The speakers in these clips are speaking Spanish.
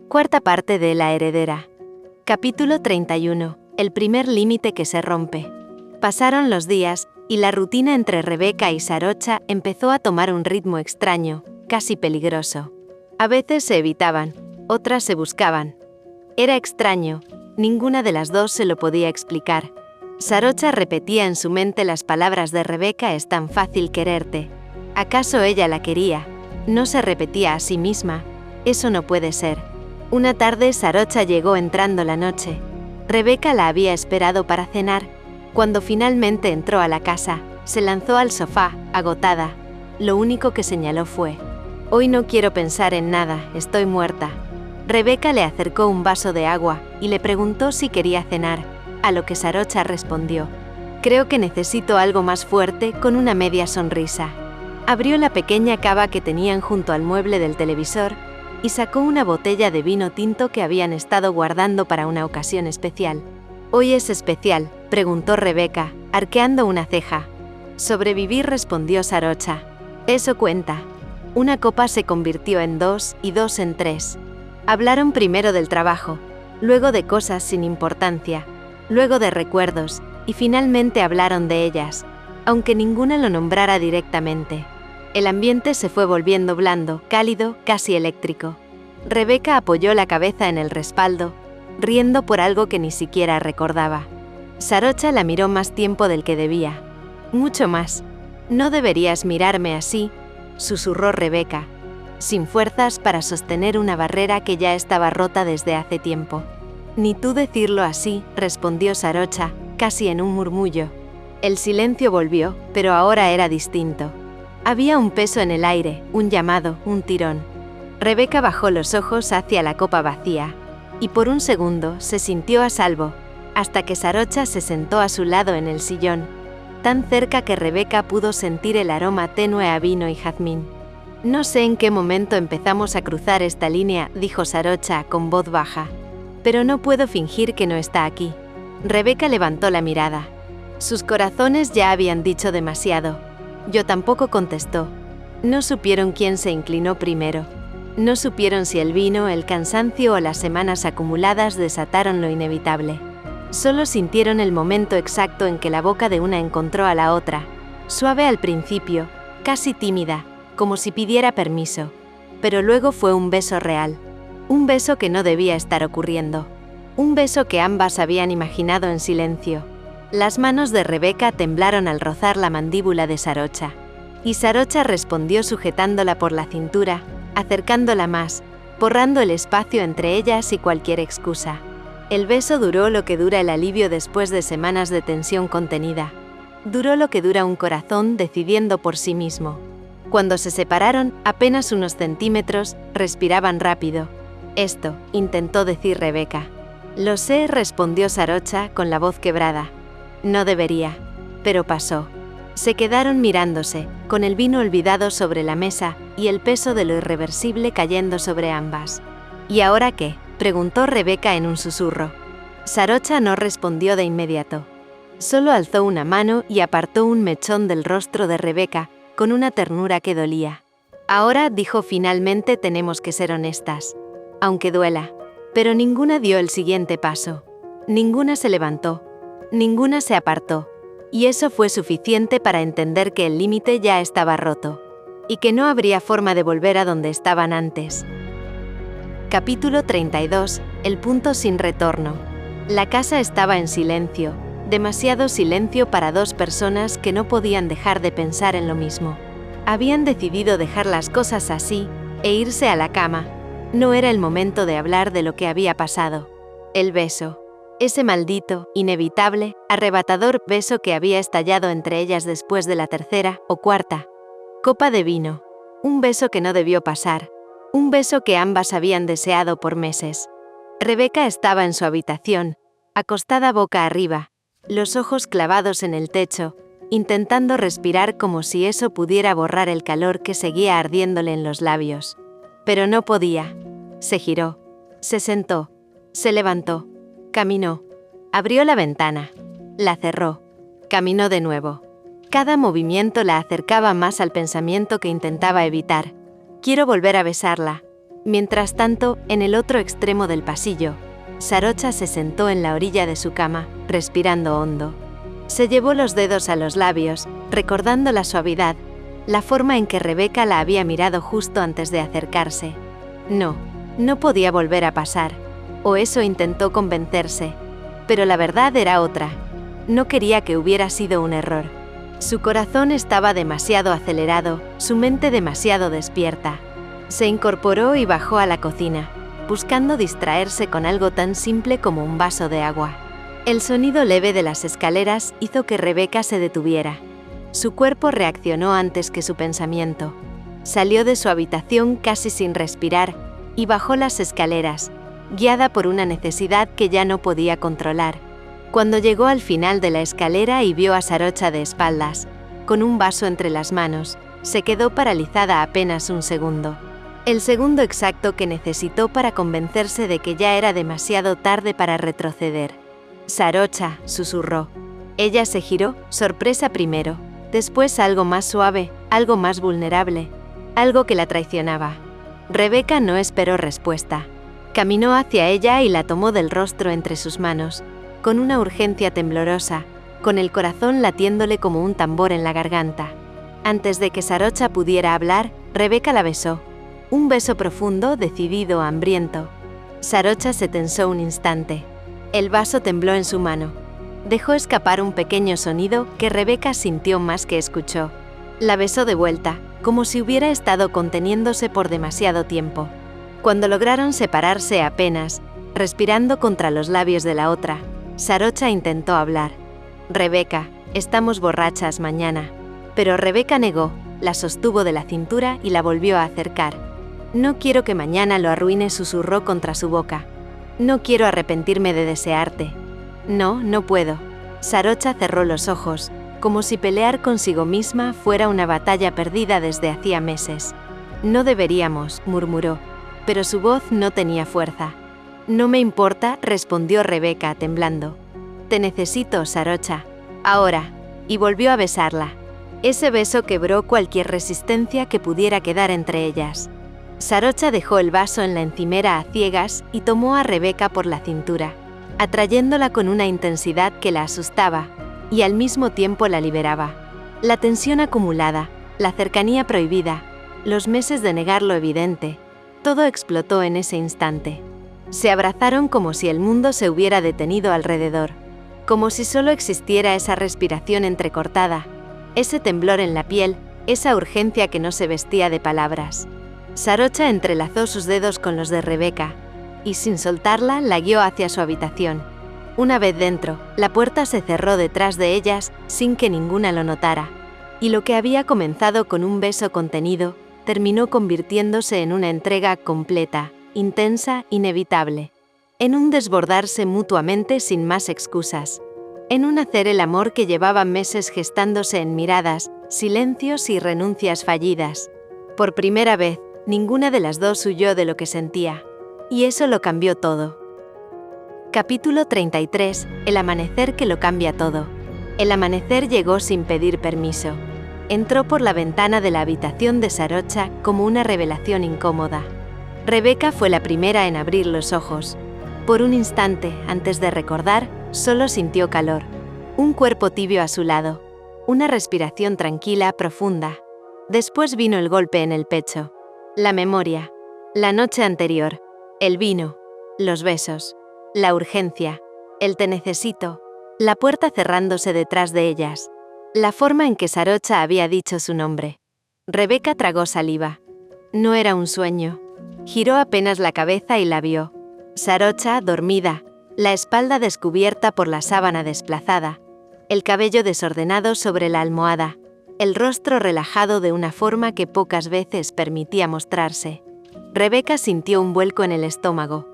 Cuarta parte de La heredera. Capítulo 31. El primer límite que se rompe. Pasaron los días, y la rutina entre Rebeca y Sarocha empezó a tomar un ritmo extraño, casi peligroso. A veces se evitaban, otras se buscaban. Era extraño, ninguna de las dos se lo podía explicar. Sarocha repetía en su mente las palabras de Rebeca: es tan fácil quererte. ¿Acaso ella la quería? No se repetía a sí misma: eso no puede ser. Una tarde Sarocha llegó entrando la noche. Rebeca la había esperado para cenar. Cuando finalmente entró a la casa, se lanzó al sofá, agotada. Lo único que señaló fue: «Hoy no quiero pensar en nada, estoy muerta». Rebeca le acercó un vaso de agua y le preguntó si quería cenar, a lo que Sarocha respondió: «Creo que necesito algo más fuerte», con una media sonrisa. Abrió la pequeña cava que tenían junto al mueble del televisor y sacó una botella de vino tinto que habían estado guardando para una ocasión especial. «¿Hoy es especial?», preguntó Rebeca, arqueando una ceja. «Sobrevivir», respondió Sarocha. «Eso cuenta». Una copa se convirtió en dos y dos en tres. Hablaron primero del trabajo, luego de cosas sin importancia, luego de recuerdos, y finalmente hablaron de ellas, aunque ninguna lo nombrara directamente. El ambiente se fue volviendo blando, cálido, casi eléctrico. Rebeca apoyó la cabeza en el respaldo, riendo por algo que ni siquiera recordaba. Sarocha la miró más tiempo del que debía. «Mucho más». «No deberías mirarme así», susurró Rebeca, sin fuerzas para sostener una barrera que ya estaba rota desde hace tiempo. «Ni tú decirlo así», respondió Sarocha, casi en un murmullo. El silencio volvió, pero ahora era distinto. Había un peso en el aire, un llamado, un tirón. Rebeca bajó los ojos hacia la copa vacía, y por un segundo se sintió a salvo, hasta que Sarocha se sentó a su lado en el sillón, tan cerca que Rebeca pudo sentir el aroma tenue a vino y jazmín. «No sé en qué momento empezamos a cruzar esta línea», dijo Sarocha con voz baja, «pero no puedo fingir que no está aquí». Rebeca levantó la mirada. Sus corazones ya habían dicho demasiado. «Yo tampoco», contestó. No supieron quién se inclinó primero. No supieron si el vino, el cansancio o las semanas acumuladas desataron lo inevitable. Solo sintieron el momento exacto en que la boca de una encontró a la otra, suave al principio, casi tímida, como si pidiera permiso. Pero luego fue un beso real. Un beso que no debía estar ocurriendo. Un beso que ambas habían imaginado en silencio. Las manos de Rebeca temblaron al rozar la mandíbula de Sarocha. Y Sarocha respondió sujetándola por la cintura, acercándola más, borrando el espacio entre ellas y cualquier excusa. El beso duró lo que dura el alivio después de semanas de tensión contenida. Duró lo que dura un corazón decidiendo por sí mismo. Cuando se separaron, apenas unos centímetros, respiraban rápido. «Esto», intentó decir Rebeca. «Lo sé», respondió Sarocha con la voz quebrada. «No debería». Pero pasó. Se quedaron mirándose, con el vino olvidado sobre la mesa y el peso de lo irreversible cayendo sobre ambas. «¿Y ahora qué?», preguntó Rebeca en un susurro. Sarocha no respondió de inmediato. Solo alzó una mano y apartó un mechón del rostro de Rebeca, con una ternura que dolía. «Ahora», dijo finalmente, «tenemos que ser honestas. Aunque duela». Pero ninguna dio el siguiente paso. Ninguna se levantó. Ninguna se apartó. Y eso fue suficiente para entender que el límite ya estaba roto. Y que no habría forma de volver a donde estaban antes. Capítulo 32. El punto sin retorno. La casa estaba en silencio. Demasiado silencio para dos personas que no podían dejar de pensar en lo mismo. Habían decidido dejar las cosas así e irse a la cama. No era el momento de hablar de lo que había pasado. El beso. Ese maldito, inevitable, arrebatador beso que había estallado entre ellas después de la tercera o cuarta copa de vino. Un beso que no debió pasar. Un beso que ambas habían deseado por meses. Rebeca estaba en su habitación, acostada boca arriba, los ojos clavados en el techo, intentando respirar como si eso pudiera borrar el calor que seguía ardiéndole en los labios. Pero no podía. Se giró. Se sentó. Se levantó. Caminó. Abrió la ventana. La cerró. Caminó de nuevo. Cada movimiento la acercaba más al pensamiento que intentaba evitar. «Quiero volver a besarla. Mientras tanto, en el otro extremo del pasillo, Sarocha se sentó en la orilla de su cama, respirando hondo. Se llevó los dedos a los labios, recordando la suavidad, la forma en que Rebeca la había mirado justo antes de acercarse. No podía volver a pasar, o eso intentó convencerse, pero la verdad era otra. No quería que hubiera sido un error. Su corazón estaba demasiado acelerado, su mente demasiado despierta. Se incorporó y bajó a la cocina, buscando distraerse con algo tan simple como un vaso de agua. El sonido leve de las escaleras hizo que Rebeca se detuviera. Su cuerpo reaccionó antes que su pensamiento. Salió de su habitación casi sin respirar y bajó las escaleras, guiada por una necesidad que ya no podía controlar. Cuando llegó al final de la escalera y vio a Sarocha de espaldas, con un vaso entre las manos, se quedó paralizada apenas un segundo. El segundo exacto que necesitó para convencerse de que ya era demasiado tarde para retroceder. «Sarocha», susurró. Ella se giró, sorpresa primero, después algo más suave, algo más vulnerable, algo que la traicionaba. Rebeca no esperó respuesta. Caminó hacia ella y la tomó del rostro entre sus manos, con una urgencia temblorosa, con el corazón latiéndole como un tambor en la garganta. Antes de que Sarocha pudiera hablar, Rebeca la besó. Un beso profundo, decidido, hambriento. Sarocha se tensó un instante. El vaso tembló en su mano. Dejó escapar un pequeño sonido que Rebeca sintió más que escuchó. La besó de vuelta, como si hubiera estado conteniéndose por demasiado tiempo. Cuando lograron separarse apenas, respirando contra los labios de la otra, Sarocha intentó hablar. «Rebeca, estamos borrachas mañana». Pero Rebeca negó, la sostuvo de la cintura y la volvió a acercar. «No quiero que mañana lo arruine», susurró contra su boca. «No quiero arrepentirme de desearte». No puedo». Sarocha cerró los ojos, como si pelear consigo misma fuera una batalla perdida desde hacía meses. «No deberíamos», murmuró, pero su voz no tenía fuerza. «No me importa», respondió Rebeca, temblando. «Te necesito, Sarocha. Ahora». Y volvió a besarla. Ese beso quebró cualquier resistencia que pudiera quedar entre ellas. Sarocha dejó el vaso en la encimera a ciegas y tomó a Rebeca por la cintura, atrayéndola con una intensidad que la asustaba y al mismo tiempo la liberaba. La tensión acumulada, la cercanía prohibida, los meses de negar lo evidente, todo explotó en ese instante. Se abrazaron como si el mundo se hubiera detenido alrededor, como si solo existiera esa respiración entrecortada, ese temblor en la piel, esa urgencia que no se vestía de palabras. Sarocha entrelazó sus dedos con los de Rebeca, y sin soltarla la guió hacia su habitación. Una vez dentro, la puerta se cerró detrás de ellas sin que ninguna lo notara, y lo que había comenzado con un beso contenido, terminó convirtiéndose en una entrega completa, intensa, inevitable, en un desbordarse mutuamente sin más excusas, en un hacer el amor que llevaba meses gestándose en miradas, silencios y renuncias fallidas. Por primera vez, ninguna de las dos huyó de lo que sentía, y eso lo cambió todo. Capítulo 33. El amanecer que lo cambia todo. El amanecer llegó sin pedir permiso. Entró por la ventana de la habitación de Sarocha como una revelación incómoda. Rebeca fue la primera en abrir los ojos. Por un instante, antes de recordar, solo sintió calor. Un cuerpo tibio a su lado. Una respiración tranquila, profunda. Después vino el golpe en el pecho. La memoria. La noche anterior. El vino. Los besos. La urgencia. El te necesito. La puerta cerrándose detrás de ellas. La forma en que Sarocha había dicho su nombre. Rebeca tragó saliva. No era un sueño. Giró apenas la cabeza y la vio. Sarocha, dormida, la espalda descubierta por la sábana desplazada, el cabello desordenado sobre la almohada, el rostro relajado de una forma que pocas veces permitía mostrarse. Rebeca sintió un vuelco en el estómago.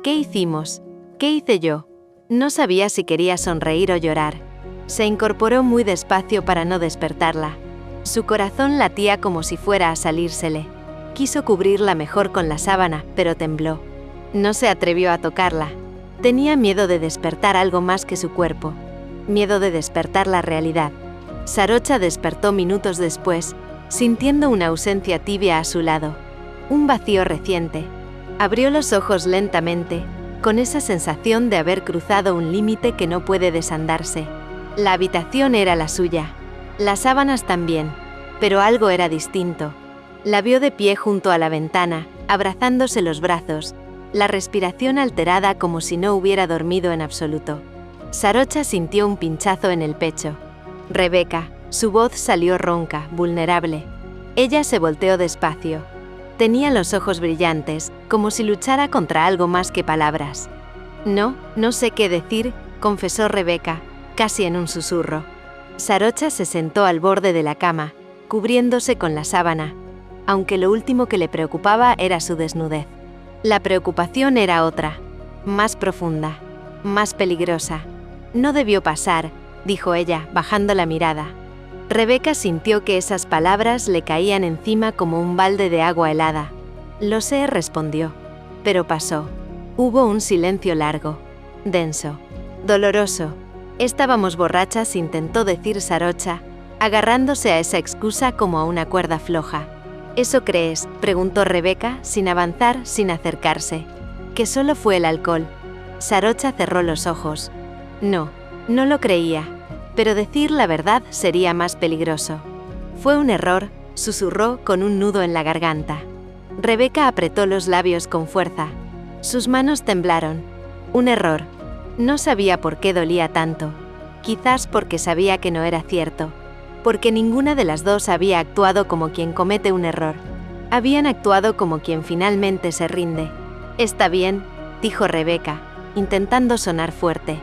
¿Qué hicimos? ¿Qué hice yo? No sabía si quería sonreír o llorar. Se incorporó muy despacio para no despertarla. Su corazón latía como si fuera a salírsele. Quiso cubrirla mejor con la sábana, pero tembló. No se atrevió a tocarla. Tenía miedo de despertar algo más que su cuerpo. Miedo de despertar la realidad. Sarocha despertó minutos después, sintiendo una ausencia tibia a su lado. Un vacío reciente. Abrió los ojos lentamente, con esa sensación de haber cruzado un límite que no puede desandarse. La habitación era la suya. Las sábanas también. Pero algo era distinto. La vio de pie junto a la ventana, abrazándose los brazos, la respiración alterada como si no hubiera dormido en absoluto. Sarocha sintió un pinchazo en el pecho. Rebeca, su voz salió ronca, vulnerable. Ella se volteó despacio. Tenía los ojos brillantes, como si luchara contra algo más que palabras. No sé qué decir, confesó Rebeca, casi en un susurro. Sarocha se sentó al borde de la cama, cubriéndose con la sábana, aunque lo último que le preocupaba era su desnudez. La preocupación era otra, más profunda, más peligrosa. No debió pasar, dijo ella, bajando la mirada. Rebeca sintió que esas palabras le caían encima como un balde de agua helada. Lo sé, respondió. Pero pasó. Hubo un silencio largo, denso, doloroso. Estábamos borrachas, intentó decir Sarocha, agarrándose a esa excusa como a una cuerda floja. ¿Eso crees?, preguntó Rebeca, sin avanzar, sin acercarse. Que solo fue el alcohol. Sarocha cerró los ojos. No lo creía. Pero decir la verdad sería más peligroso. Fue un error, susurró con un nudo en la garganta. Rebeca apretó los labios con fuerza. Sus manos temblaron. Un error. No sabía por qué dolía tanto. Quizás porque sabía que no era cierto. Porque ninguna de las dos había actuado como quien comete un error. Habían actuado como quien finalmente se rinde. Está bien, dijo Rebeca, intentando sonar fuerte.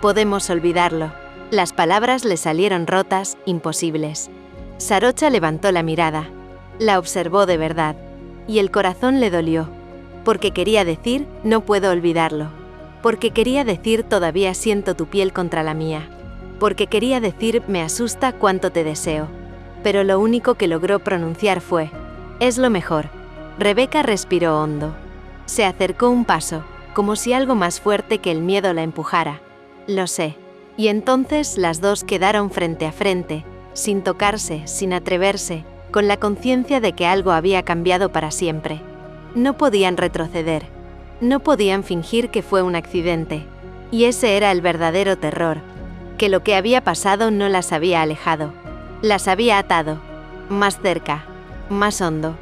Podemos olvidarlo. Las palabras le salieron rotas, imposibles. Sarocha levantó la mirada. La observó de verdad. Y el corazón le dolió. Porque quería decir, no puedo olvidarlo. Porque quería decir, todavía siento tu piel contra la mía. Porque quería decir, me asusta cuánto te deseo. Pero lo único que logró pronunciar fue, es lo mejor. Rebeca respiró hondo. Se acercó un paso, como si algo más fuerte que el miedo la empujara. Lo sé. Y entonces las dos quedaron frente a frente, sin tocarse, sin atreverse, con la conciencia de que algo había cambiado para siempre. No podían retroceder. No podían fingir que fue un accidente. Y ese era el verdadero terror, que lo que había pasado no las había alejado. Las había atado. Más cerca, más hondo,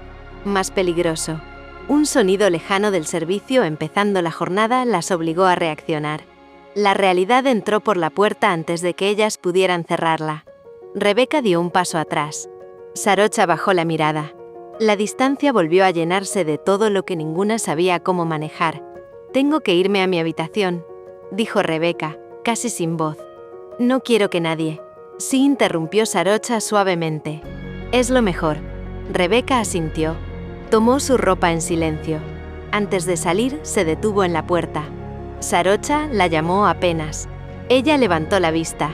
más peligroso. Un sonido lejano del servicio empezando la jornada las obligó a reaccionar. La realidad entró por la puerta antes de que ellas pudieran cerrarla. Rebeca dio un paso atrás. Sarocha bajó la mirada. La distancia volvió a llenarse de todo lo que ninguna sabía cómo manejar. Tengo que irme a mi habitación, dijo Rebeca, casi sin voz. No quiero que nadie. Sí, interrumpió Sarocha suavemente. Es lo mejor. Rebeca asintió. Tomó su ropa en silencio. Antes de salir, se detuvo en la puerta. Sarocha la llamó apenas. Ella levantó la vista.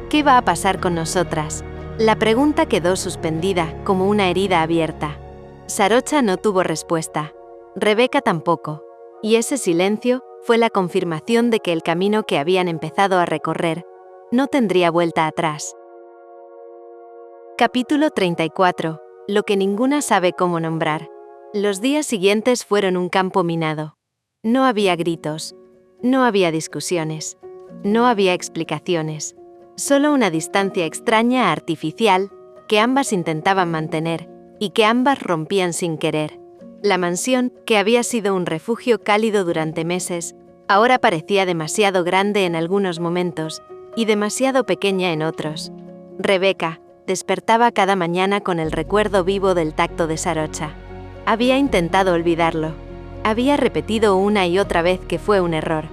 ¿Qué va a pasar con nosotras? La pregunta quedó suspendida, como una herida abierta. Sarocha no tuvo respuesta. Rebeca tampoco. Y ese silencio fue la confirmación de que el camino que habían empezado a recorrer no tendría vuelta atrás. Capítulo 34. Lo que ninguna sabe cómo nombrar. Los días siguientes fueron un campo minado. No había gritos. No había discusiones. No había explicaciones. Solo una distancia extraña, artificial, que ambas intentaban mantener, y que ambas rompían sin querer. La mansión, que había sido un refugio cálido durante meses, ahora parecía demasiado grande en algunos momentos, y demasiado pequeña en otros. Rebeca despertaba cada mañana con el recuerdo vivo del tacto de Sarocha. Había intentado olvidarlo. Había repetido una y otra vez que fue un error.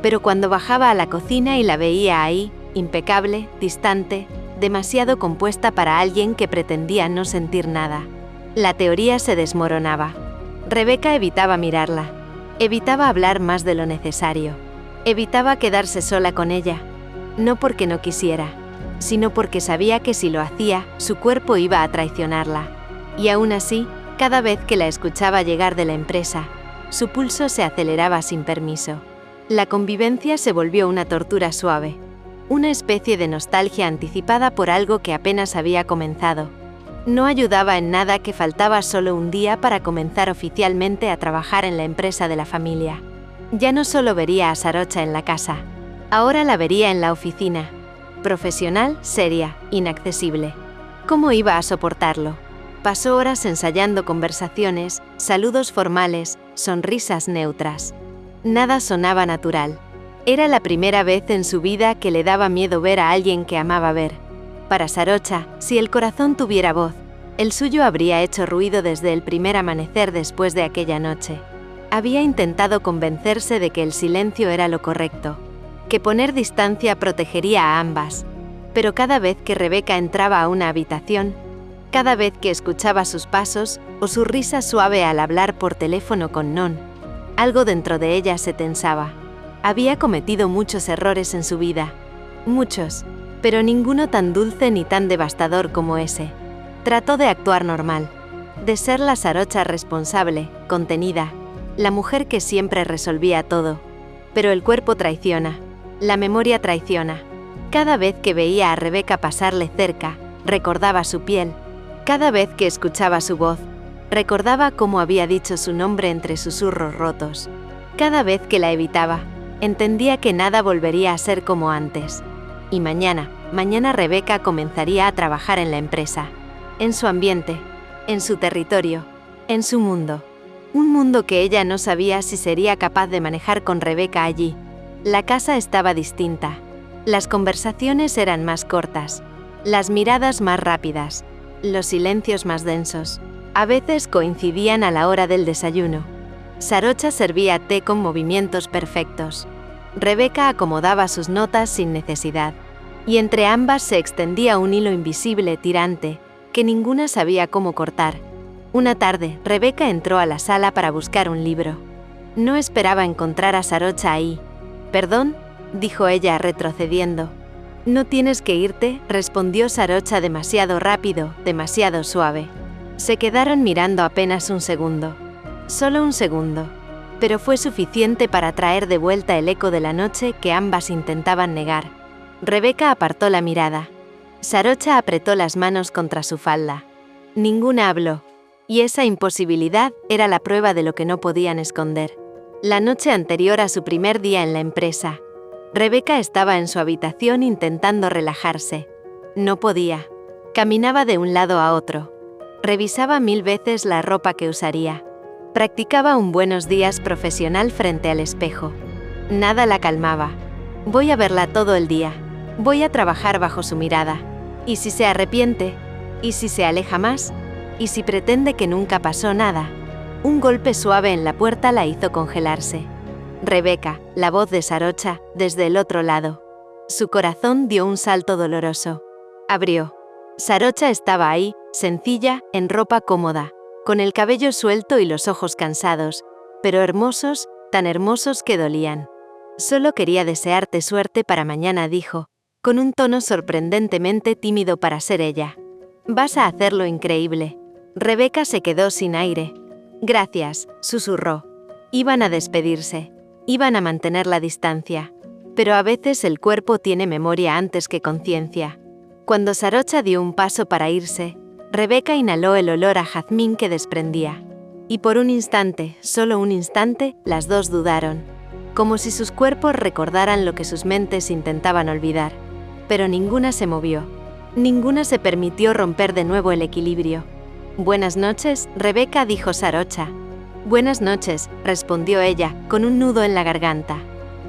Pero cuando bajaba a la cocina y la veía ahí, impecable, distante, demasiado compuesta para alguien que pretendía no sentir nada, la teoría se desmoronaba. Rebeca evitaba mirarla. Evitaba hablar más de lo necesario. Evitaba quedarse sola con ella. No porque no quisiera, sino porque sabía que si lo hacía, su cuerpo iba a traicionarla. Y aún así, cada vez que la escuchaba llegar de la empresa, su pulso se aceleraba sin permiso. La convivencia se volvió una tortura suave, una especie de nostalgia anticipada por algo que apenas había comenzado. No ayudaba en nada que faltaba solo un día para comenzar oficialmente a trabajar en la empresa de la familia. Ya no solo vería a Sarocha en la casa, ahora la vería en la oficina. Profesional, seria, inaccesible. ¿Cómo iba a soportarlo? Pasó horas ensayando conversaciones, saludos formales, sonrisas neutras. Nada sonaba natural. Era la primera vez en su vida que le daba miedo ver a alguien que amaba ver. Para Sarocha, si el corazón tuviera voz, el suyo habría hecho ruido desde el primer amanecer después de aquella noche. Había intentado convencerse de que el silencio era lo correcto, que poner distancia protegería a ambas, pero cada vez que Rebeca entraba a una habitación, cada vez que escuchaba sus pasos o su risa suave al hablar por teléfono con Non, algo dentro de ella se tensaba. Había cometido muchos errores en su vida, muchos, pero ninguno tan dulce ni tan devastador como ese. Trató de actuar normal, de ser la Sarocha responsable, contenida, la mujer que siempre resolvía todo. Pero el cuerpo traiciona, la memoria traiciona. Cada vez que veía a Rebeca pasarle cerca, recordaba su piel. Cada vez que escuchaba su voz, recordaba cómo había dicho su nombre entre susurros rotos. Cada vez que la evitaba, entendía que nada volvería a ser como antes. Y mañana Rebeca comenzaría a trabajar en la empresa, en su ambiente, en su territorio, en su mundo. Un mundo que ella no sabía si sería capaz de manejar con Rebeca allí. La casa estaba distinta. Las conversaciones eran más cortas, las miradas más rápidas, los silencios más densos. A veces coincidían a la hora del desayuno. Sarocha servía té con movimientos perfectos. Rebeca acomodaba sus notas sin necesidad. Y entre ambas se extendía un hilo invisible tirante, que ninguna sabía cómo cortar. Una tarde, Rebeca entró a la sala para buscar un libro. No esperaba encontrar a Sarocha ahí. «¿Perdón?», dijo ella retrocediendo. «No tienes que irte», respondió Sarocha demasiado rápido, demasiado suave. Se quedaron mirando apenas un segundo. Solo un segundo. Pero fue suficiente para traer de vuelta el eco de la noche que ambas intentaban negar. Rebeca apartó la mirada. Sarocha apretó las manos contra su falda. Ninguna habló. Y esa imposibilidad era la prueba de lo que no podían esconder. La noche anterior a su primer día en la empresa, Rebeca estaba en su habitación intentando relajarse. No podía. Caminaba de un lado a otro. Revisaba 1000 veces la ropa que usaría. Practicaba un buenos días profesional frente al espejo. Nada la calmaba. Voy a verla todo el día. Voy a trabajar bajo su mirada. ¿Y si se arrepiente? ¿Y si se aleja más? ¿Y si pretende que nunca pasó nada? Un golpe suave en la puerta la hizo congelarse. Rebeca, la voz de Sarocha, desde el otro lado. Su corazón dio un salto doloroso. Abrió. Sarocha estaba ahí, sencilla, en ropa cómoda, con el cabello suelto y los ojos cansados, pero hermosos, tan hermosos que dolían. «Solo quería desearte suerte para mañana», dijo, con un tono sorprendentemente tímido para ser ella. «Vas a hacerlo increíble». Rebeca se quedó sin aire. «Gracias», susurró. Iban a despedirse. Iban a mantener la distancia. Pero a veces el cuerpo tiene memoria antes que conciencia. Cuando Sarocha dio un paso para irse, Rebeca inhaló el olor a jazmín que desprendía. Y por un instante, solo un instante, las dos dudaron. Como si sus cuerpos recordaran lo que sus mentes intentaban olvidar. Pero ninguna se movió. Ninguna se permitió romper de nuevo el equilibrio. «Buenas noches», Rebeca, dijo Sarocha. «Buenas noches», respondió ella, con un nudo en la garganta.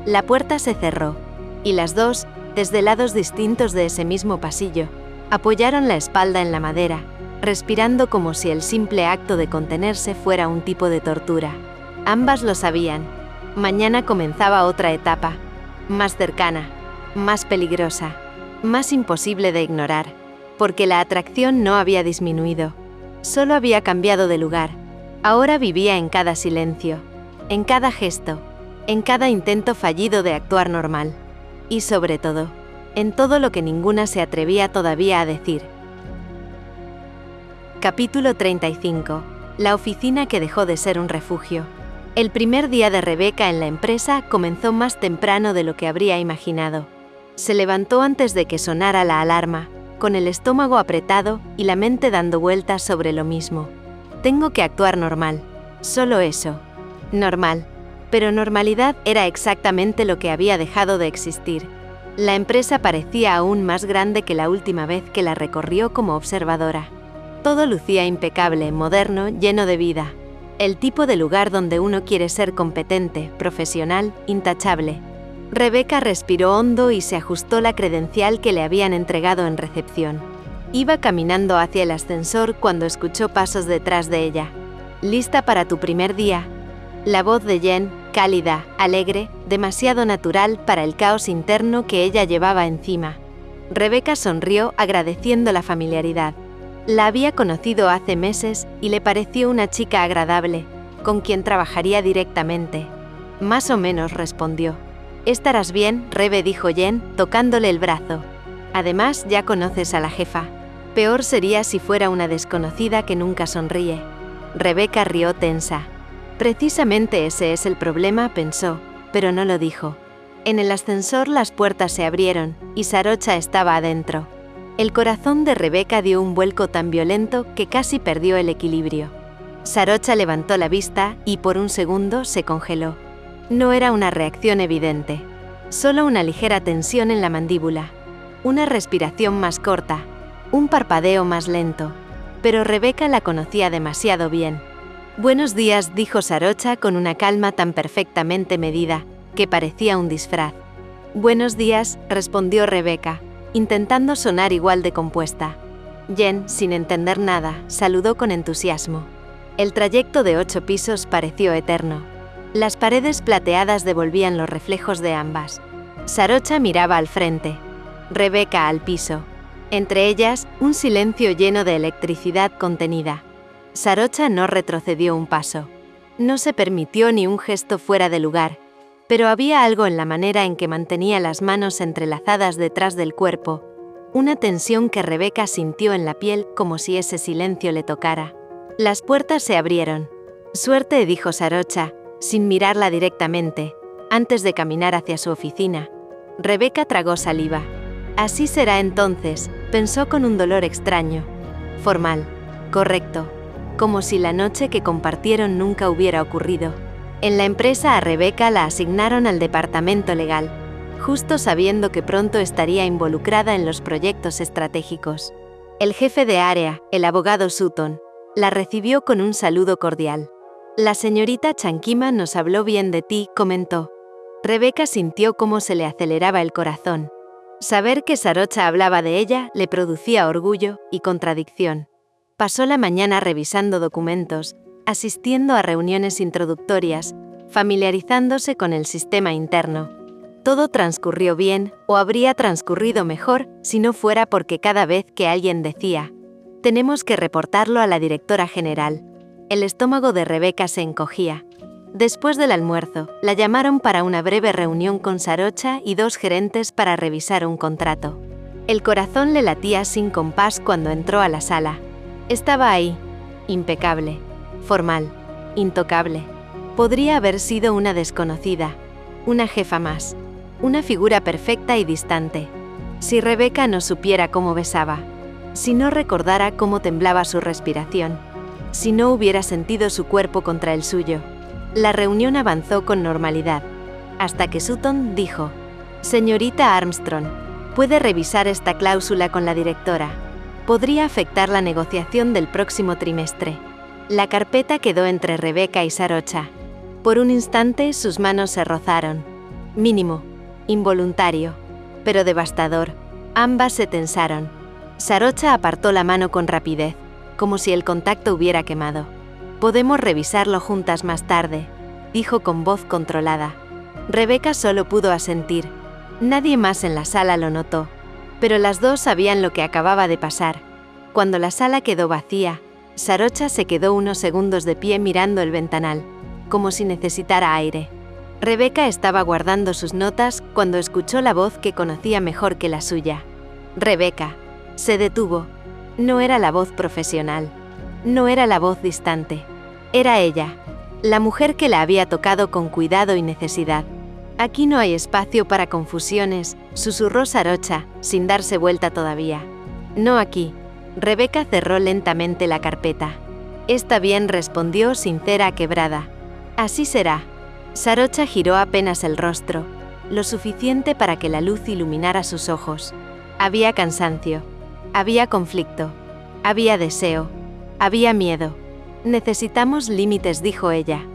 La puerta se cerró. Y las dos, desde lados distintos de ese mismo pasillo, apoyaron la espalda en la madera, respirando como si el simple acto de contenerse fuera un tipo de tortura. Ambas lo sabían. Mañana comenzaba otra etapa, más cercana, más peligrosa, más imposible de ignorar, porque la atracción no había disminuido, solo había cambiado de lugar. Ahora vivía en cada silencio, en cada gesto, en cada intento fallido de actuar normal, y sobre todo, en todo lo que ninguna se atrevía todavía a decir. Capítulo 35. La oficina que dejó de ser un refugio. El primer día de Rebeca en la empresa comenzó más temprano de lo que habría imaginado. Se levantó antes de que sonara la alarma, con el estómago apretado y la mente dando vueltas sobre lo mismo. Tengo que actuar normal. Solo eso. Normal. Pero normalidad era exactamente lo que había dejado de existir. La empresa parecía aún más grande que la última vez que la recorrió como observadora. Todo lucía impecable, moderno, lleno de vida. El tipo de lugar donde uno quiere ser competente, profesional, intachable. Rebecca respiró hondo y se ajustó la credencial que le habían entregado en recepción. Iba caminando hacia el ascensor cuando escuchó pasos detrás de ella. ¿Lista para tu primer día? La voz de Jen, cálida, alegre, demasiado natural para el caos interno que ella llevaba encima. Rebecca sonrió agradeciendo la familiaridad. La había conocido hace meses y le pareció una chica agradable, con quien trabajaría directamente. Más o menos, respondió. «Estarás bien», Rebe, dijo Jen, tocándole el brazo. «Además, ya conoces a la jefa. Peor sería si fuera una desconocida que nunca sonríe». Rebecca rió tensa. Precisamente ese es el problema, pensó, pero no lo dijo. En el ascensor las puertas se abrieron y Sarocha estaba adentro. El corazón de Rebecca dio un vuelco tan violento que casi perdió el equilibrio. Sarocha levantó la vista y por un segundo se congeló. No era una reacción evidente, solo una ligera tensión en la mandíbula, una respiración más corta, un parpadeo más lento, pero Rebecca la conocía demasiado bien. «Buenos días», dijo Sarocha con una calma tan perfectamente medida que parecía un disfraz. «Buenos días», respondió Rebecca, intentando sonar igual de compuesta. Jen, sin entender nada, saludó con entusiasmo. El trayecto de 8 pisos pareció eterno. Las paredes plateadas devolvían los reflejos de ambas. Sarocha miraba al frente, Rebecca al piso. Entre ellas, un silencio lleno de electricidad contenida. Sarocha no retrocedió un paso. No se permitió ni un gesto fuera de lugar, pero había algo en la manera en que mantenía las manos entrelazadas detrás del cuerpo, una tensión que Rebecca sintió en la piel como si ese silencio le tocara. Las puertas se abrieron. «Suerte», dijo Sarocha, sin mirarla directamente, antes de caminar hacia su oficina. Rebecca tragó saliva. «Así será entonces», pensó con un dolor extraño. Formal. Correcto. Como si la noche que compartieron nunca hubiera ocurrido. En la empresa a Rebecca la asignaron al departamento legal, justo sabiendo que pronto estaría involucrada en los proyectos estratégicos. El jefe de área, el abogado Sutton, la recibió con un saludo cordial. «La señorita Chankima nos habló bien de ti», comentó. Rebecca sintió cómo se le aceleraba el corazón. Saber que Sarocha hablaba de ella le producía orgullo y contradicción. Pasó la mañana revisando documentos, asistiendo a reuniones introductorias, familiarizándose con el sistema interno. Todo transcurrió bien, o habría transcurrido mejor si no fuera porque cada vez que alguien decía «tenemos que reportarlo a la directora general», el estómago de Rebecca se encogía. Después del almuerzo, la llamaron para una breve reunión con Sarocha y 2 gerentes para revisar un contrato. El corazón le latía sin compás cuando entró a la sala. Estaba ahí, impecable, formal, intocable. Podría haber sido una desconocida, una jefa más, una figura perfecta y distante. Si Rebecca no supiera cómo besaba, si no recordara cómo temblaba su respiración, si no hubiera sentido su cuerpo contra el suyo. La reunión avanzó con normalidad, hasta que Sutton dijo: «Señorita Armstrong, puede revisar esta cláusula con la directora. Podría afectar la negociación del próximo trimestre». La carpeta quedó entre Rebecca y Sarocha. Por un instante sus manos se rozaron. Mínimo, involuntario, pero devastador. Ambas se tensaron. Sarocha apartó la mano con rapidez, como si el contacto hubiera quemado. «Podemos revisarlo juntas más tarde», dijo con voz controlada. Rebecca solo pudo asentir. Nadie más en la sala lo notó, pero las dos sabían lo que acababa de pasar. Cuando la sala quedó vacía, Sarocha se quedó unos segundos de pie mirando el ventanal, como si necesitara aire. Rebecca estaba guardando sus notas cuando escuchó la voz que conocía mejor que la suya. «Rebecca». Se detuvo. No era la voz profesional. No era la voz distante. Era ella, la mujer que la había tocado con cuidado y necesidad. «Aquí no hay espacio para confusiones», susurró Sarocha, sin darse vuelta todavía. No aquí. Rebeca cerró lentamente la carpeta. Está bien, respondió sincera quebrada. Así será. Sarocha giró apenas el rostro, lo suficiente para que la luz iluminara sus ojos. Había cansancio. Había conflicto. Había deseo. Había miedo. Necesitamos límites, dijo ella.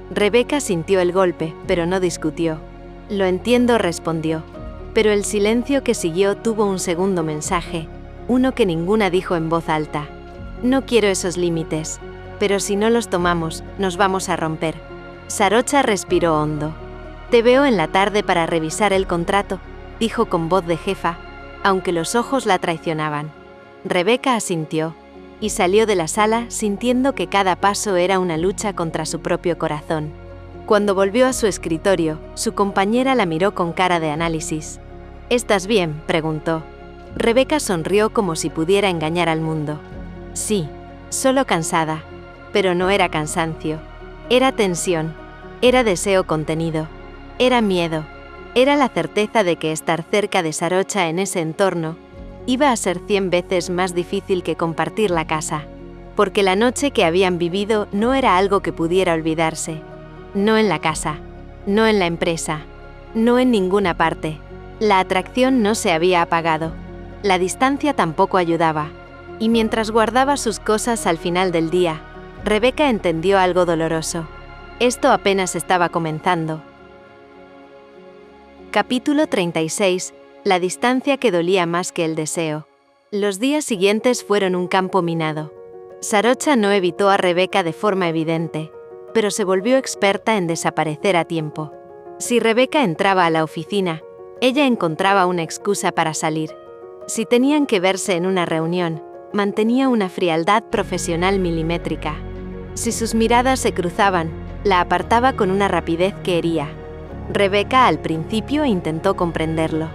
Rebeca sintió el golpe, pero no discutió. Lo entiendo, respondió. Pero el silencio que siguió tuvo un segundo mensaje, uno que ninguna dijo en voz alta. No quiero esos límites, pero si no los tomamos, nos vamos a romper. Sarocha respiró hondo. Te veo en la tarde para revisar el contrato, dijo con voz de jefa, aunque los ojos la traicionaban. Rebeca asintió, y salió de la sala sintiendo que cada paso era una lucha contra su propio corazón. Cuando volvió a su escritorio, su compañera la miró con cara de análisis. ¿Estás bien?, preguntó. Rebeca sonrió como si pudiera engañar al mundo. Sí, solo cansada. Pero no era cansancio. Era tensión. Era deseo contenido. Era miedo. Era la certeza de que estar cerca de Sarocha en ese entorno iba a ser 100 veces más difícil que compartir la casa. Porque la noche que habían vivido no era algo que pudiera olvidarse. No en la casa. No en la empresa. No en ninguna parte. La atracción no se había apagado. La distancia tampoco ayudaba. Y mientras guardaba sus cosas al final del día, Rebeca entendió algo doloroso. Esto apenas estaba comenzando. Capítulo 36. La distancia que dolía más que el deseo. Los días siguientes fueron un campo minado. Sarocha no evitó a Rebeca de forma evidente, pero se volvió experta en desaparecer a tiempo. Si Rebeca entraba a la oficina, ella encontraba una excusa para salir. Si tenían que verse en una reunión, mantenía una frialdad profesional milimétrica. Si sus miradas se cruzaban, la apartaba con una rapidez que hería. Rebeca al principio intentó comprenderlo.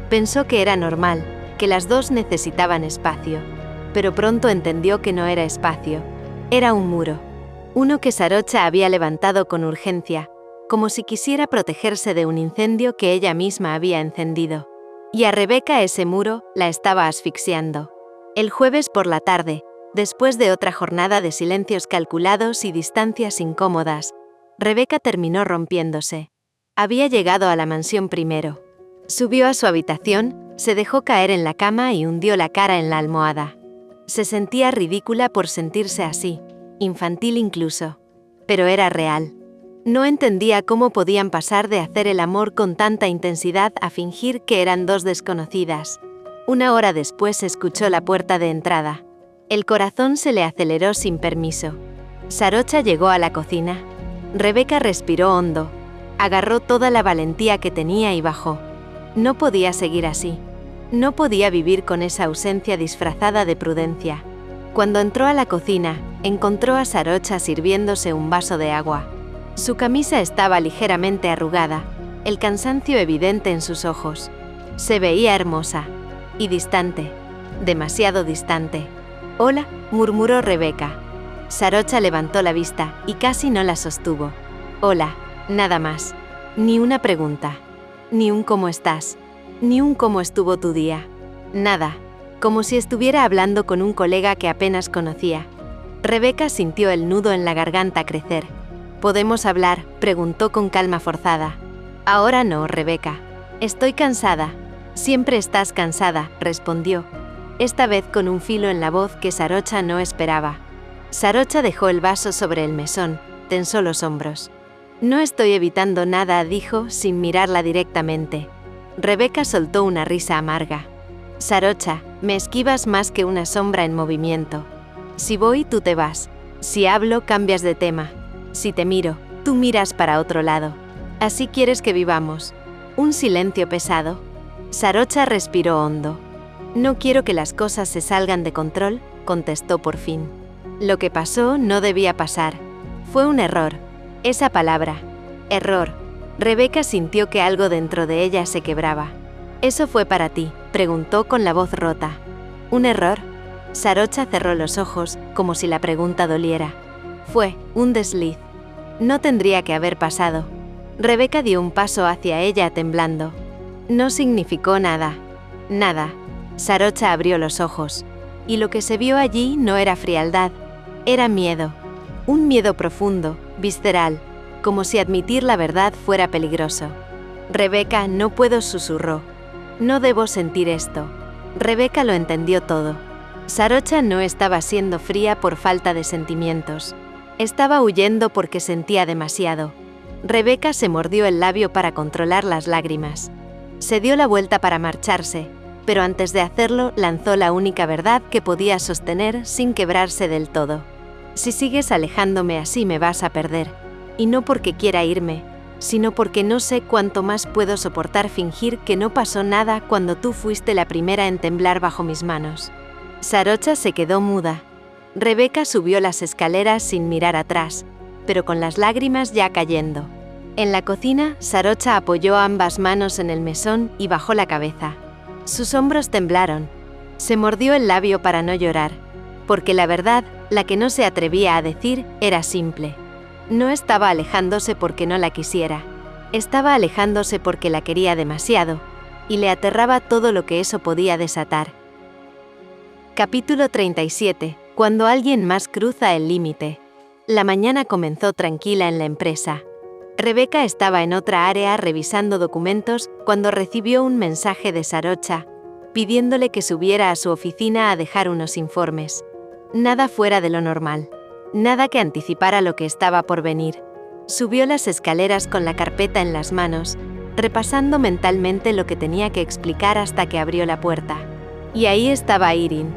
Pensó que era normal, que las dos necesitaban espacio, pero pronto entendió que no era espacio, era un muro. Uno que Sarocha había levantado con urgencia, como si quisiera protegerse de un incendio que ella misma había encendido. Y a Rebeca ese muro la estaba asfixiando. El jueves por la tarde, después de otra jornada de silencios calculados y distancias incómodas, Rebeca terminó rompiéndose. Había llegado a la mansión primero. Subió a su habitación, se dejó caer en la cama y hundió la cara en la almohada. Se sentía ridícula por sentirse así, infantil incluso. Pero era real. No entendía cómo podían pasar de hacer el amor con tanta intensidad a fingir que eran dos desconocidas. Una hora después escuchó la puerta de entrada. El corazón se le aceleró sin permiso. Sarocha llegó a la cocina. Rebeca respiró hondo. Agarró toda la valentía que tenía y bajó. No podía seguir así. No podía vivir con esa ausencia disfrazada de prudencia. Cuando entró a la cocina, encontró a Sarocha sirviéndose un vaso de agua. Su camisa estaba ligeramente arrugada, el cansancio evidente en sus ojos. Se veía hermosa. Y distante. Demasiado distante. «Hola», murmuró Rebeca. Sarocha levantó la vista y casi no la sostuvo. «Hola», nada más. Ni una pregunta. Ni un «¿cómo estás?». Ni un «¿cómo estuvo tu día?». Nada. Como si estuviera hablando con un colega que apenas conocía. Rebeca sintió el nudo en la garganta crecer. «¿Podemos hablar?», preguntó con calma forzada. «Ahora no, Rebeca. Estoy cansada». «Siempre estás cansada», respondió. Esta vez con un filo en la voz que Sarocha no esperaba. Sarocha dejó el vaso sobre el mesón, tensó los hombros. «No estoy evitando nada», dijo, sin mirarla directamente. Rebeca soltó una risa amarga. «Sarocha, me esquivas más que una sombra en movimiento. Si voy, tú te vas. Si hablo, cambias de tema. Si te miro, tú miras para otro lado. Así quieres que vivamos». Un silencio pesado. Sarocha respiró hondo. «No quiero que las cosas se salgan de control», contestó por fin. Lo que pasó no debía pasar. Fue un error. Esa palabra. Error. Rebeca sintió que algo dentro de ella se quebraba. «¿Eso fue para ti?», preguntó con la voz rota. «¿Un error?». Sarocha cerró los ojos, como si la pregunta doliera. «Fue un desliz. No tendría que haber pasado». Rebeca dio un paso hacia ella temblando. «No significó nada. Nada. Sarocha abrió los ojos. Y lo que se vio allí no era frialdad, era miedo. Un miedo profundo, visceral, como si admitir la verdad fuera peligroso. «Rebeca, no puedo», susurró. «No debo sentir esto». Rebeca lo entendió todo. Sarocha no estaba siendo fría por falta de sentimientos. Estaba huyendo porque sentía demasiado. Rebeca se mordió el labio para controlar las lágrimas. Se dio la vuelta para marcharse, pero antes de hacerlo lanzó la única verdad que podía sostener sin quebrarse del todo. «Si sigues alejándome así me vas a perder. Y no porque quiera irme, sino porque no sé cuánto más puedo soportar fingir que no pasó nada cuando tú fuiste la primera en temblar bajo mis manos». Sarocha se quedó muda. Rebeca subió las escaleras sin mirar atrás, pero con las lágrimas ya cayendo. En la cocina, Sarocha apoyó ambas manos en el mesón y bajó la cabeza. Sus hombros temblaron. Se mordió el labio para no llorar, porque la verdad, la que no se atrevía a decir, era simple. No estaba alejándose porque no la quisiera. Estaba alejándose porque la quería demasiado, y le aterraba todo lo que eso podía desatar. Capítulo 37. Cuando alguien más cruza el límite. La mañana comenzó tranquila en la empresa. Rebeca estaba en otra área revisando documentos cuando recibió un mensaje de Sarocha, pidiéndole que subiera a su oficina a dejar unos informes. Nada fuera de lo normal. Nada que anticipara lo que estaba por venir. Subió las escaleras con la carpeta en las manos, repasando mentalmente lo que tenía que explicar hasta que abrió la puerta. Y ahí estaba Irin,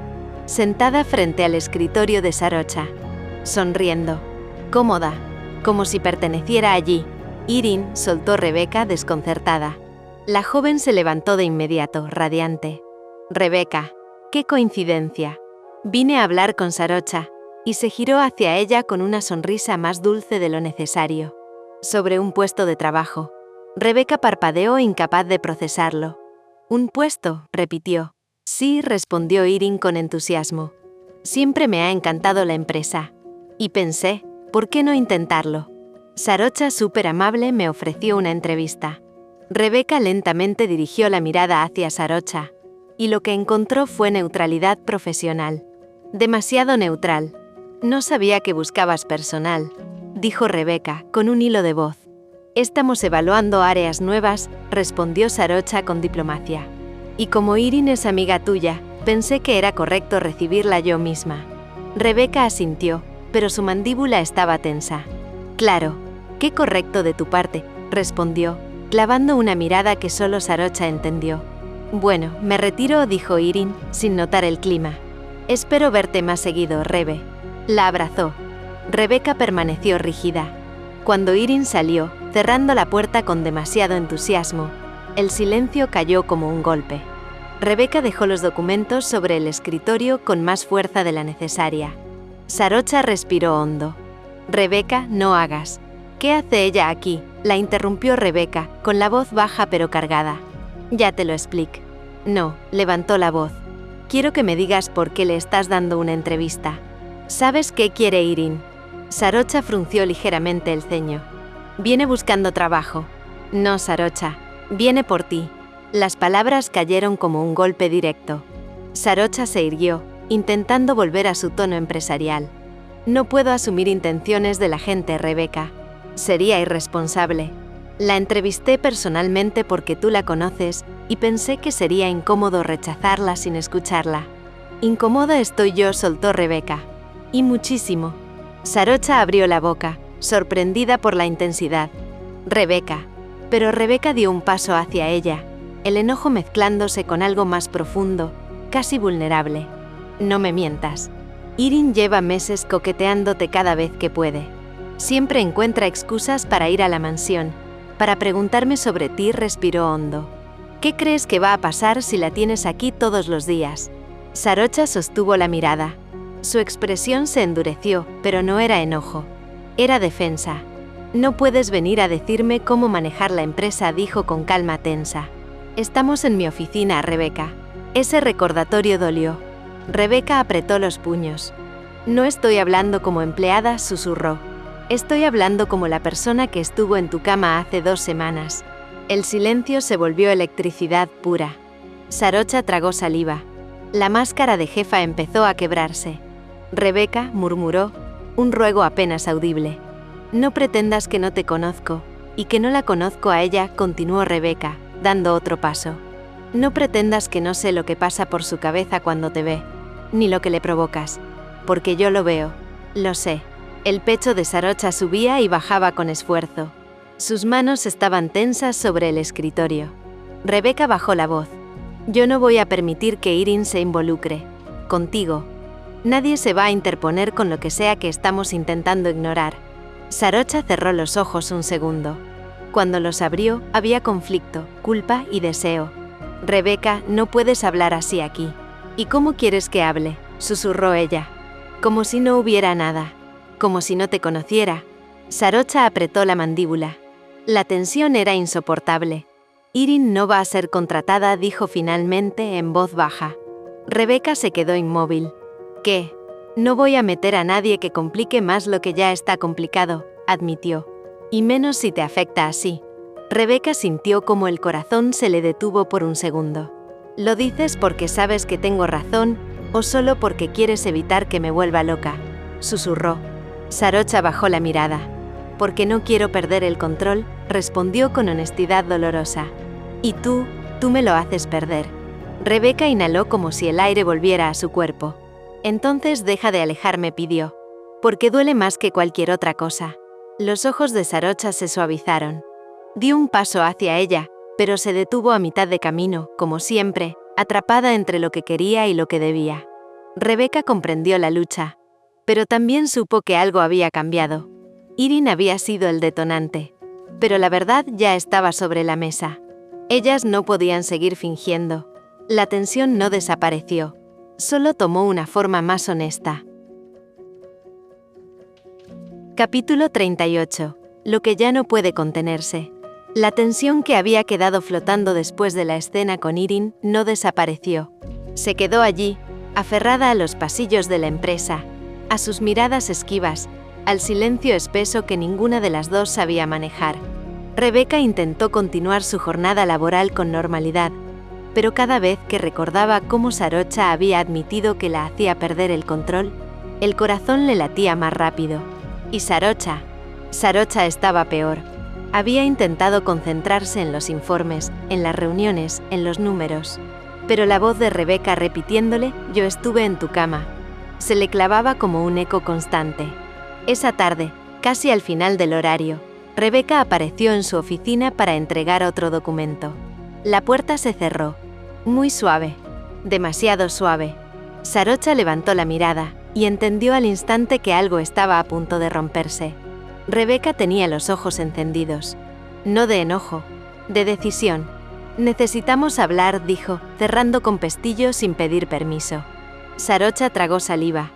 sentada frente al escritorio de Sarocha, sonriendo, cómoda, como si perteneciera allí. «Irin», soltó Rebeca desconcertada. La joven se levantó de inmediato, radiante. «Rebeca, qué coincidencia. Vine a hablar con Sarocha», y se giró hacia ella con una sonrisa más dulce de lo necesario. «Sobre un puesto de trabajo». Rebeca parpadeó, incapaz de procesarlo. «¿Un puesto?», repitió. «Sí», respondió Irin con entusiasmo. «Siempre me ha encantado la empresa. Y pensé, ¿por qué no intentarlo? Sarocha, súper amable, me ofreció una entrevista». Rebeca lentamente dirigió la mirada hacia Sarocha, y lo que encontró fue neutralidad profesional. «Demasiado neutral. No sabía que buscabas personal», dijo Rebeca, con un hilo de voz. «Estamos evaluando áreas nuevas», respondió Sarocha con diplomacia. «Y como Irin es amiga tuya, pensé que era correcto recibirla yo misma». Rebeca asintió, pero su mandíbula estaba tensa. «Claro, qué correcto de tu parte», respondió, clavando una mirada que solo Sarocha entendió. «Bueno, me retiro», dijo Irin, sin notar el clima. «Espero verte más seguido, Rebe». La abrazó. Rebeca permaneció rígida. Cuando Irin salió, cerrando la puerta con demasiado entusiasmo, el silencio cayó como un golpe. Rebeca dejó los documentos sobre el escritorio con más fuerza de la necesaria. Sarocha respiró hondo. «Rebeca, no hagas». «¿Qué hace ella aquí?», la interrumpió Rebeca, con la voz baja pero cargada. «Ya te lo explico». «No», levantó la voz. «Quiero que me digas por qué le estás dando una entrevista». «¿Sabes qué quiere Irin?». Sarocha frunció ligeramente el ceño. «Viene buscando trabajo». «No, Sarocha, viene por ti». Las palabras cayeron como un golpe directo. Sarocha se irguió, intentando volver a su tono empresarial. «No puedo asumir intenciones de la gente, Rebeca. Sería irresponsable. La entrevisté personalmente porque tú la conoces y pensé que sería incómodo rechazarla sin escucharla». «Incómoda estoy yo», soltó Rebeca. «Y muchísimo». Sarocha abrió la boca, sorprendida por la intensidad. «Rebeca». Pero Rebeca dio un paso hacia ella, el enojo mezclándose con algo más profundo, casi vulnerable. «No me mientas. Irin lleva meses coqueteándote cada vez que puede. Siempre encuentra excusas para ir a la mansión, para preguntarme sobre ti», respiró hondo. «¿Qué crees que va a pasar si la tienes aquí todos los días?». Sarocha sostuvo la mirada. Su expresión se endureció, pero no era enojo. Era defensa. «No puedes venir a decirme cómo manejar la empresa», dijo con calma tensa. «Estamos en mi oficina, Rebeca». Ese recordatorio dolió. Rebeca apretó los puños. «No estoy hablando como empleada», susurró. «Estoy hablando como la persona que estuvo en tu cama hace 2 semanas». El silencio se volvió electricidad pura. Sarocha tragó saliva. La máscara de jefa empezó a quebrarse. Rebeca murmuró, un ruego apenas audible. No pretendas que no te conozco, y que no la conozco a ella, continuó Rebeca, dando otro paso. No pretendas que no sé lo que pasa por su cabeza cuando te ve, ni lo que le provocas, porque yo lo veo, lo sé. El pecho de Sarocha subía y bajaba con esfuerzo. Sus manos estaban tensas sobre el escritorio. Rebeca bajó la voz. Yo no voy a permitir que Irene se involucre. Contigo. Nadie se va a interponer con lo que sea que estamos intentando ignorar. Sarocha cerró los ojos un segundo. Cuando los abrió, había conflicto, culpa y deseo. Rebeca, no puedes hablar así aquí. ¿Y cómo quieres que hable?, susurró ella. Como si no hubiera nada. Como si no te conociera. Sarocha apretó la mandíbula. La tensión era insoportable. Irene no va a ser contratada, dijo finalmente en voz baja. Rebeca se quedó inmóvil. ¿Qué? No voy a meter a nadie que complique más lo que ya está complicado, admitió. Y menos si te afecta así. Rebeca sintió como el corazón se le detuvo por un segundo. ¿Lo dices porque sabes que tengo razón, o solo porque quieres evitar que me vuelva loca?, susurró. Sarocha bajó la mirada. Porque no quiero perder el control, respondió con honestidad dolorosa. Y tú me lo haces perder. Rebeca inhaló como si el aire volviera a su cuerpo. Entonces deja de alejarme, pidió. Porque duele más que cualquier otra cosa. Los ojos de Sarocha se suavizaron. Dio un paso hacia ella, pero se detuvo a mitad de camino, como siempre, atrapada entre lo que quería y lo que debía. Rebeca comprendió la lucha. Pero también supo que algo había cambiado. Irene había sido el detonante. Pero la verdad ya estaba sobre la mesa. Ellas no podían seguir fingiendo. La tensión no desapareció. Solo tomó una forma más honesta. Capítulo 38. Lo que ya no puede contenerse. La tensión que había quedado flotando después de la escena con Irene no desapareció. Se quedó allí, aferrada a los pasillos de la empresa, a sus miradas esquivas, al silencio espeso que ninguna de las dos sabía manejar. Rebeca intentó continuar su jornada laboral con normalidad, pero cada vez que recordaba cómo Sarocha había admitido que la hacía perder el control, el corazón le latía más rápido. Y Sarocha estaba peor. Había intentado concentrarse en los informes, en las reuniones, en los números. Pero la voz de Rebeca repitiéndole, yo estuve en tu cama, se le clavaba como un eco constante. Esa tarde, casi al final del horario, Rebeca apareció en su oficina para entregar otro documento. La puerta se cerró. Muy suave. Demasiado suave. Sarocha levantó la mirada y entendió al instante que algo estaba a punto de romperse. Rebeca tenía los ojos encendidos. No de enojo, de decisión. Necesitamos hablar, dijo, cerrando con pestillo sin pedir permiso. Sarocha tragó saliva.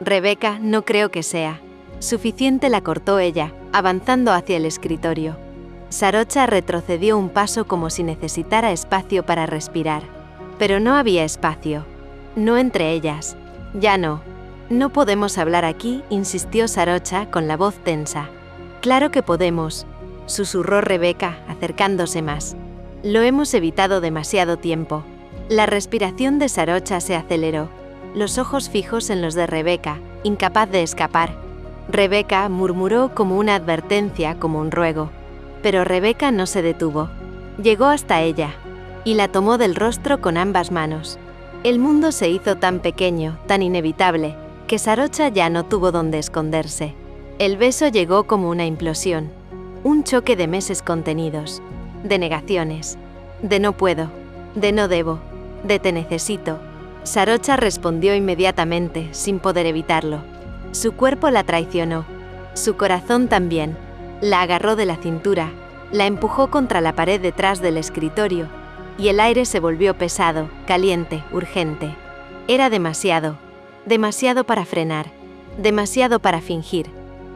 Rebeca, no creo que sea suficiente, la cortó ella, avanzando hacia el escritorio. Sarocha retrocedió un paso como si necesitara espacio para respirar. Pero no había espacio. No entre ellas. Ya no. No podemos hablar aquí, insistió Sarocha con la voz tensa. Claro que podemos, susurró Rebeca, acercándose más. Lo hemos evitado demasiado tiempo. La respiración de Sarocha se aceleró, los ojos fijos en los de Rebeca, incapaz de escapar. Rebeca murmuró como una advertencia, como un ruego. Pero Rebeca no se detuvo. Llegó hasta ella y la tomó del rostro con ambas manos. El mundo se hizo tan pequeño, tan inevitable, que Sarocha ya no tuvo dónde esconderse. El beso llegó como una implosión, un choque de meses contenidos, de negaciones, de no puedo, de no debo, de te necesito. Sarocha respondió inmediatamente, sin poder evitarlo. Su cuerpo la traicionó, su corazón también. La agarró de la cintura, la empujó contra la pared detrás del escritorio, y el aire se volvió pesado, caliente, urgente. Era demasiado para frenar, demasiado para fingir.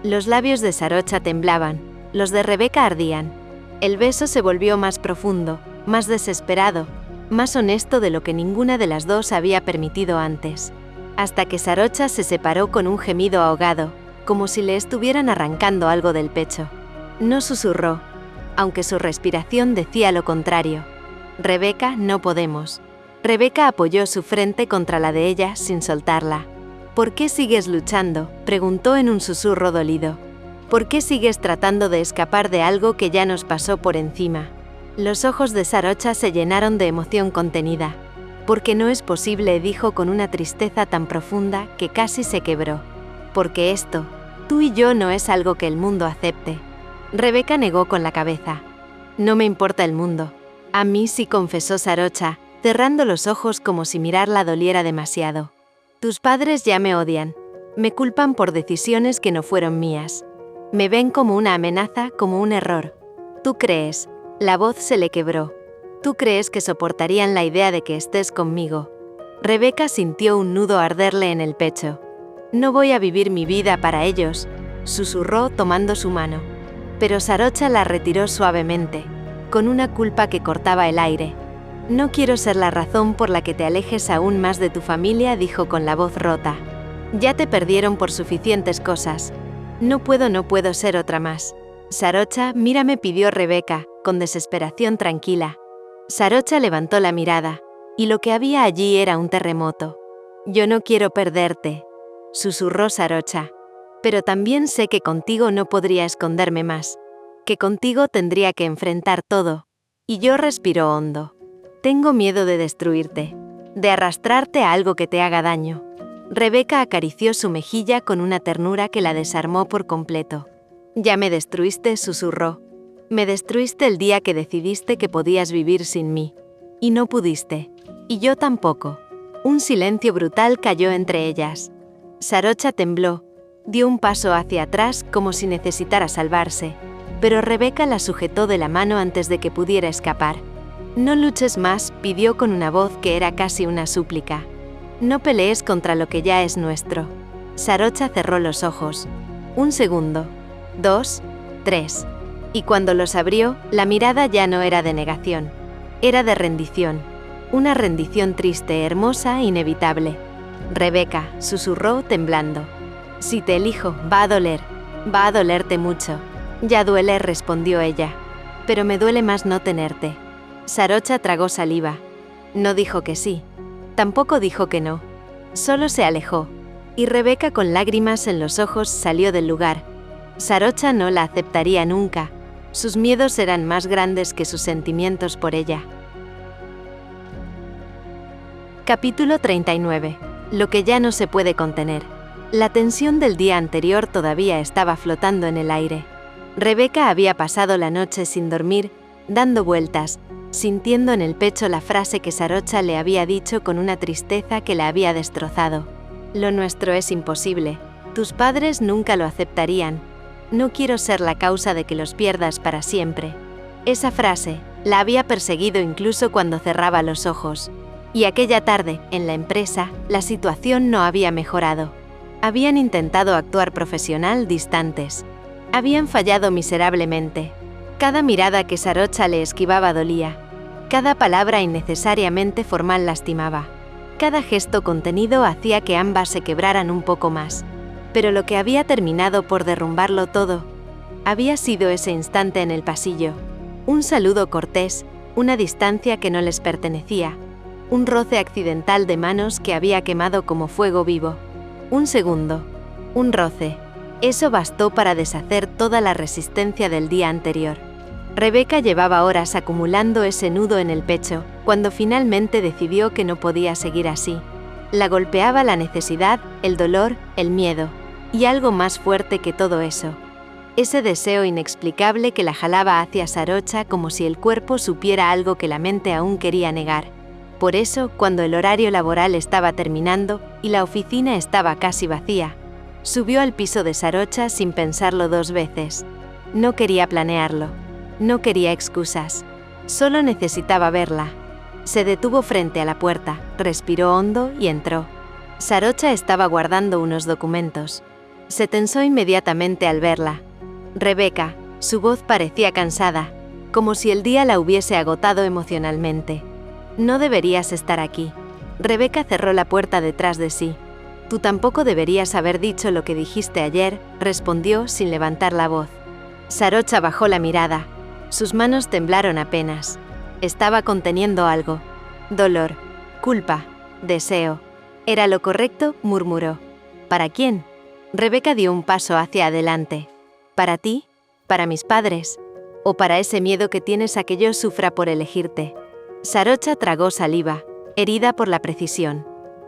Los labios de Sarocha temblaban, los de Rebeca ardían. El beso se volvió más profundo, más desesperado, más honesto de lo que ninguna de las dos había permitido antes. Hasta que Sarocha se separó con un gemido ahogado, como si le estuvieran arrancando algo del pecho. No susurró, aunque su respiración decía lo contrario. Rebeca, no podemos. Rebeca apoyó su frente contra la de ella sin soltarla. ¿Por qué sigues luchando?, preguntó en un susurro dolido. ¿Por qué sigues tratando de escapar de algo que ya nos pasó por encima? Los ojos de Sarocha se llenaron de emoción contenida. Porque no es posible, dijo con una tristeza tan profunda que casi se quebró. Porque esto, tú y yo, no es algo que el mundo acepte. Rebeca negó con la cabeza. No me importa el mundo. A mí sí, confesó Sarocha, cerrando los ojos como si mirarla doliera demasiado. Tus padres ya me odian. Me culpan por decisiones que no fueron mías. Me ven como una amenaza, como un error. ¿Tú crees? La voz se le quebró. ¿Tú crees que soportarían la idea de que estés conmigo? Rebeca sintió un nudo arderle en el pecho. No voy a vivir mi vida para ellos, susurró tomando su mano. Pero Sarocha la retiró suavemente, con una culpa que cortaba el aire. No quiero ser la razón por la que te alejes aún más de tu familia, dijo con la voz rota. Ya te perdieron por suficientes cosas. No puedo ser otra más. Sarocha, mírame, pidió Rebeca, con desesperación tranquila. Sarocha levantó la mirada, y lo que había allí era un terremoto. Yo no quiero perderte, susurró Sarocha. Pero también sé que contigo no podría esconderme más, que contigo tendría que enfrentar todo. Y yo respiró hondo. Tengo miedo de destruirte, de arrastrarte a algo que te haga daño. Rebeca acarició su mejilla con una ternura que la desarmó por completo. Ya me destruiste, susurró. Me destruiste el día que decidiste que podías vivir sin mí. Y no pudiste. Y yo tampoco. Un silencio brutal cayó entre ellas. Sarocha tembló, dio un paso hacia atrás como si necesitara salvarse, pero Rebeca la sujetó de la mano antes de que pudiera escapar. No luches más, pidió con una voz que era casi una súplica. No pelees contra lo que ya es nuestro. Sarocha cerró los ojos. 1 segundo, 2, 3. Y cuando los abrió, la mirada ya no era de negación. Era de rendición. Una rendición triste, hermosa, inevitable. Rebeca, susurró temblando. Si te elijo, va a dolerte mucho. Ya duele, respondió ella. Pero me duele más no tenerte. Sarocha tragó saliva. No dijo que sí. Tampoco dijo que no. Solo se alejó. Y Rebeca, con lágrimas en los ojos, salió del lugar. Sarocha no la aceptaría nunca. Sus miedos eran más grandes que sus sentimientos por ella. Capítulo 39. Lo que ya no se puede contener. La tensión del día anterior todavía estaba flotando en el aire. Rebeca había pasado la noche sin dormir, dando vueltas, sintiendo en el pecho la frase que Sarocha le había dicho con una tristeza que la había destrozado. Lo nuestro es imposible. Tus padres nunca lo aceptarían. No quiero ser la causa de que los pierdas para siempre. Esa frase la había perseguido incluso cuando cerraba los ojos. Y aquella tarde, en la empresa, la situación no había mejorado. Habían intentado actuar profesional distantes. Habían fallado miserablemente. Cada mirada que Sarocha le esquivaba dolía. Cada palabra innecesariamente formal lastimaba. Cada gesto contenido hacía que ambas se quebraran un poco más. Pero lo que había terminado por derrumbarlo todo había sido ese instante en el pasillo. Un saludo cortés, una distancia que no les pertenecía, un roce accidental de manos que había quemado como fuego vivo. 1 segundo, un roce. Eso bastó para deshacer toda la resistencia del día anterior. Rebeca llevaba horas acumulando ese nudo en el pecho, cuando finalmente decidió que no podía seguir así. La golpeaba la necesidad, el dolor, el miedo, y algo más fuerte que todo eso. Ese deseo inexplicable que la jalaba hacia Sarocha como si el cuerpo supiera algo que la mente aún quería negar. Por eso, cuando el horario laboral estaba terminando y la oficina estaba casi vacía, subió al piso de Sarocha sin pensarlo 2 veces. No quería planearlo. No quería excusas. Solo necesitaba verla. Se detuvo frente a la puerta, respiró hondo y entró. Sarocha estaba guardando unos documentos. Se tensó inmediatamente al verla. Rebeca, su voz parecía cansada, como si el día la hubiese agotado emocionalmente. No deberías estar aquí. Rebeca cerró la puerta detrás de sí. Tú tampoco deberías haber dicho lo que dijiste ayer, respondió sin levantar la voz. Sarocha bajó la mirada. Sus manos temblaron apenas. Estaba conteniendo algo. Dolor. Culpa. Deseo. Era lo correcto, murmuró. ¿Para quién? Rebeca dio un paso hacia adelante. ¿Para ti? ¿Para mis padres? ¿O para ese miedo que tienes a que yo sufra por elegirte? Sarocha tragó saliva, herida por la precisión.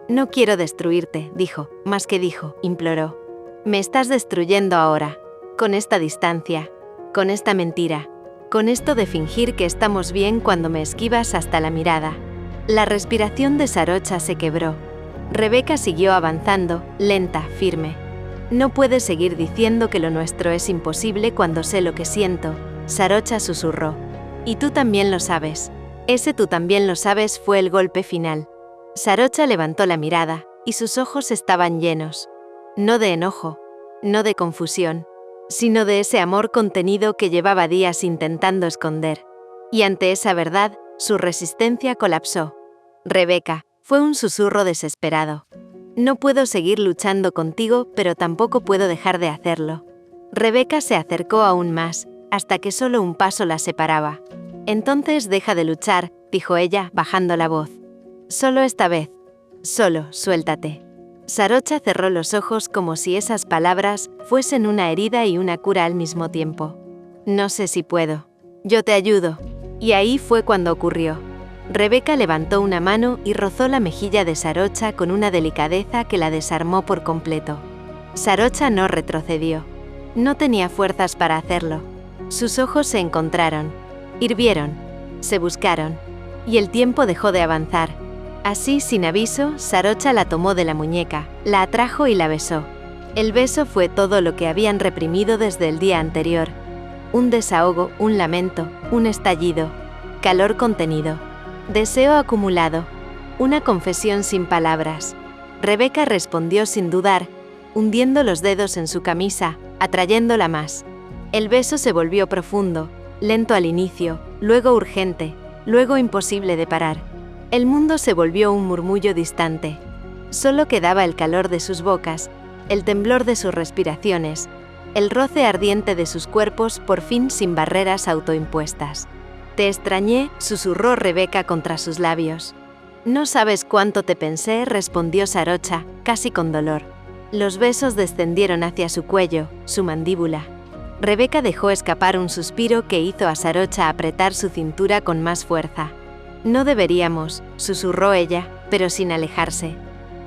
No quiero destruirte, dijo, más que dijo, imploró. Me estás destruyendo ahora, con esta distancia, con esta mentira, con esto de fingir que estamos bien cuando me esquivas hasta la mirada. La respiración de Sarocha se quebró. Rebeca siguió avanzando, lenta, firme. No puedes seguir diciendo que lo nuestro es imposible cuando sé lo que siento, Sarocha susurró. Y tú también lo sabes. Ese tú también lo sabes fue el golpe final. Sarocha levantó la mirada, y sus ojos estaban llenos. No de enojo, no de confusión, sino de ese amor contenido que llevaba días intentando esconder. Y ante esa verdad, su resistencia colapsó. Rebeca, fue un susurro desesperado. No puedo seguir luchando contigo, pero tampoco puedo dejar de hacerlo. Rebeca se acercó aún más, hasta que solo un paso la separaba. Entonces deja de luchar, dijo ella, bajando la voz. Solo esta vez. Solo, suéltate. Sarocha cerró los ojos como si esas palabras fuesen una herida y una cura al mismo tiempo. No sé si puedo. Yo te ayudo. Y ahí fue cuando ocurrió. Rebeca levantó una mano y rozó la mejilla de Sarocha con una delicadeza que la desarmó por completo. Sarocha no retrocedió. No tenía fuerzas para hacerlo. Sus ojos se encontraron. Hirvieron. Se buscaron. Y el tiempo dejó de avanzar. Así, sin aviso, Sarocha la tomó de la muñeca, la atrajo y la besó. El beso fue todo lo que habían reprimido desde el día anterior. Un desahogo, un lamento, un estallido. Calor contenido. Deseo acumulado. Una confesión sin palabras. Rebeca respondió sin dudar, hundiendo los dedos en su camisa, atrayéndola más. El beso se volvió profundo, lento al inicio, luego urgente, luego imposible de parar. El mundo se volvió un murmullo distante. Solo quedaba el calor de sus bocas, el temblor de sus respiraciones, el roce ardiente de sus cuerpos por fin sin barreras autoimpuestas. Te extrañé, susurró Rebeca contra sus labios. No sabes cuánto te pensé, respondió Sarocha, casi con dolor. Los besos descendieron hacia su cuello, su mandíbula. Rebeca dejó escapar un suspiro que hizo a Sarocha apretar su cintura con más fuerza. No deberíamos, susurró ella, pero sin alejarse.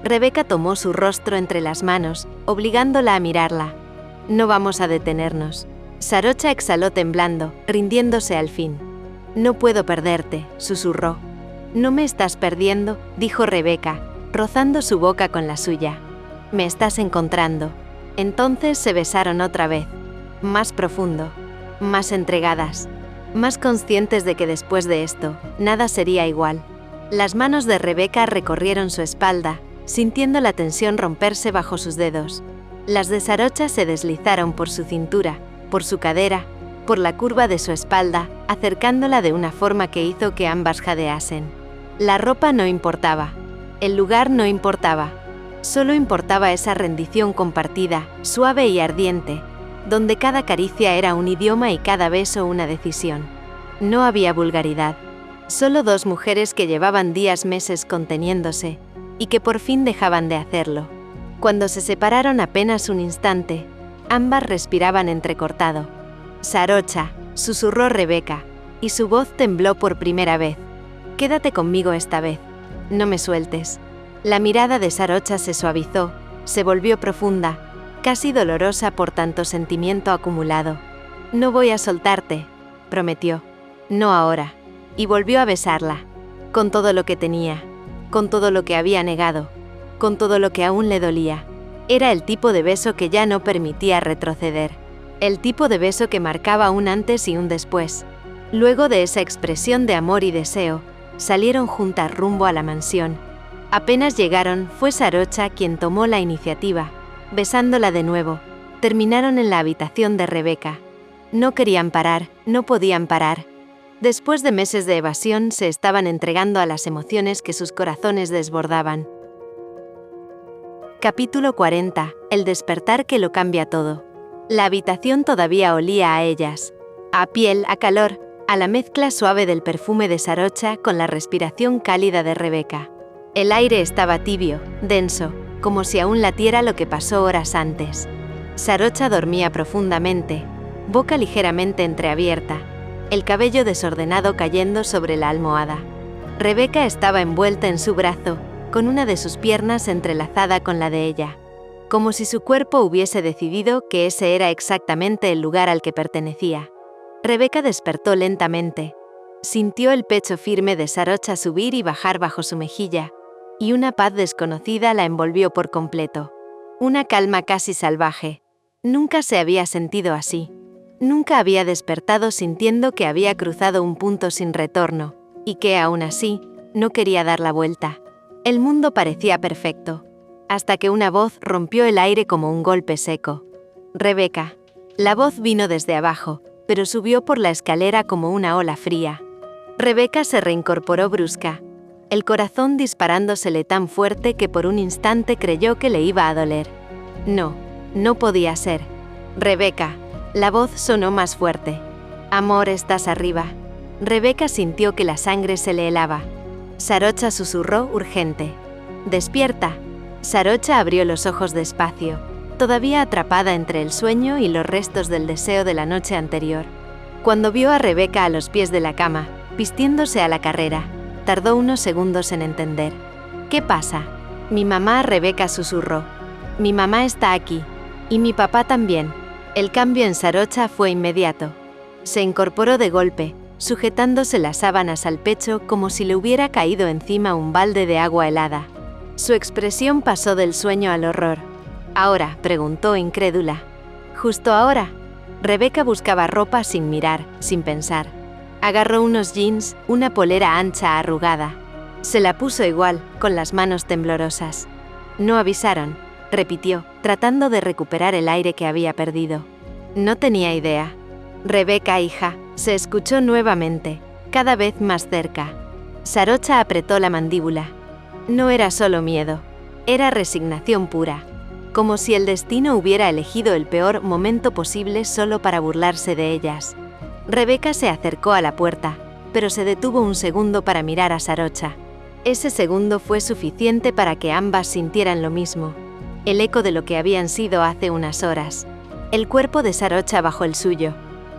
Rebeca tomó su rostro entre las manos, obligándola a mirarla. No vamos a detenernos. Sarocha exhaló temblando, rindiéndose al fin. No puedo perderte, susurró. No me estás perdiendo, dijo Rebeca, rozando su boca con la suya. Me estás encontrando. Entonces se besaron otra vez. Más profundo. Más entregadas. Más conscientes de que después de esto, nada sería igual. Las manos de Rebeca recorrieron su espalda, sintiendo la tensión romperse bajo sus dedos. Las de Sarocha se deslizaron por su cintura, por su cadera, por la curva de su espalda, acercándola de una forma que hizo que ambas jadeasen. La ropa no importaba. El lugar no importaba. Solo importaba esa rendición compartida, suave y ardiente, donde cada caricia era un idioma y cada beso una decisión. No había vulgaridad. Solo dos mujeres que llevaban días, meses conteniéndose, y que por fin dejaban de hacerlo. Cuando se separaron apenas un instante, ambas respiraban entrecortado. Sarocha, susurró Rebeca, y su voz tembló por primera vez. Quédate conmigo esta vez. No me sueltes. La mirada de Sarocha se suavizó, se volvió profunda, casi dolorosa por tanto sentimiento acumulado. No voy a soltarte, prometió. No ahora. Y volvió a besarla, con todo lo que tenía, con todo lo que había negado, con todo lo que aún le dolía. Era el tipo de beso que ya no permitía retroceder. El tipo de beso que marcaba un antes y un después. Luego de esa expresión de amor y deseo, salieron juntas rumbo a la mansión. Apenas llegaron, fue Sarocha quien tomó la iniciativa. Besándola de nuevo, terminaron en la habitación de Rebeca. No querían parar, no podían parar. Después de meses de evasión, se estaban entregando a las emociones que sus corazones desbordaban. Capítulo 40. El despertar que lo cambia todo. La habitación todavía olía a ellas. A piel, a calor, a la mezcla suave del perfume de Sarocha con la respiración cálida de Rebeca. El aire estaba tibio, denso, como si aún latiera lo que pasó horas antes. Sarocha dormía profundamente, boca ligeramente entreabierta, el cabello desordenado cayendo sobre la almohada. Rebeca estaba envuelta en su brazo, con una de sus piernas entrelazada con la de ella, como si su cuerpo hubiese decidido que ese era exactamente el lugar al que pertenecía. Rebeca despertó lentamente. Sintió el pecho firme de Sarocha subir y bajar bajo su mejilla, y una paz desconocida la envolvió por completo. Una calma casi salvaje. Nunca se había sentido así. Nunca había despertado sintiendo que había cruzado un punto sin retorno, y que, aún así, no quería dar la vuelta. El mundo parecía perfecto, hasta que una voz rompió el aire como un golpe seco. «Rebeca». La voz vino desde abajo, pero subió por la escalera como una ola fría. Rebeca se reincorporó brusca, el corazón disparándosele tan fuerte que por un instante creyó que le iba a doler. No, no podía ser. «Rebeca». La voz sonó más fuerte. «Amor, estás arriba». Rebeca sintió que la sangre se le helaba. Sarocha susurró urgente. «Despierta». Sarocha abrió los ojos despacio, todavía atrapada entre el sueño y los restos del deseo de la noche anterior. Cuando vio a Rebeca a los pies de la cama, vistiéndose a la carrera, tardó unos segundos en entender. «¿Qué pasa?» «Mi mamá», Rebeca susurró. «Mi mamá está aquí. Y mi papá también». El cambio en Sarocha fue inmediato. Se incorporó de golpe, sujetándose las sábanas al pecho como si le hubiera caído encima un balde de agua helada. Su expresión pasó del sueño al horror. «¿Ahora?», preguntó incrédula. «¿Justo ahora?». Rebeca buscaba ropa sin mirar, sin pensar. Agarró unos jeans, una polera ancha arrugada. Se la puso igual, con las manos temblorosas. «No avisaron», repitió, tratando de recuperar el aire que había perdido. No tenía idea. «Rebeca, hija», se escuchó nuevamente, cada vez más cerca. Sarocha apretó la mandíbula. No era solo miedo, era resignación pura, como si el destino hubiera elegido el peor momento posible solo para burlarse de ellas. Rebeca se acercó a la puerta, pero se detuvo un segundo para mirar a Sarocha. Ese segundo fue suficiente para que ambas sintieran lo mismo, el eco de lo que habían sido hace unas horas. El cuerpo de Sarocha bajo el suyo,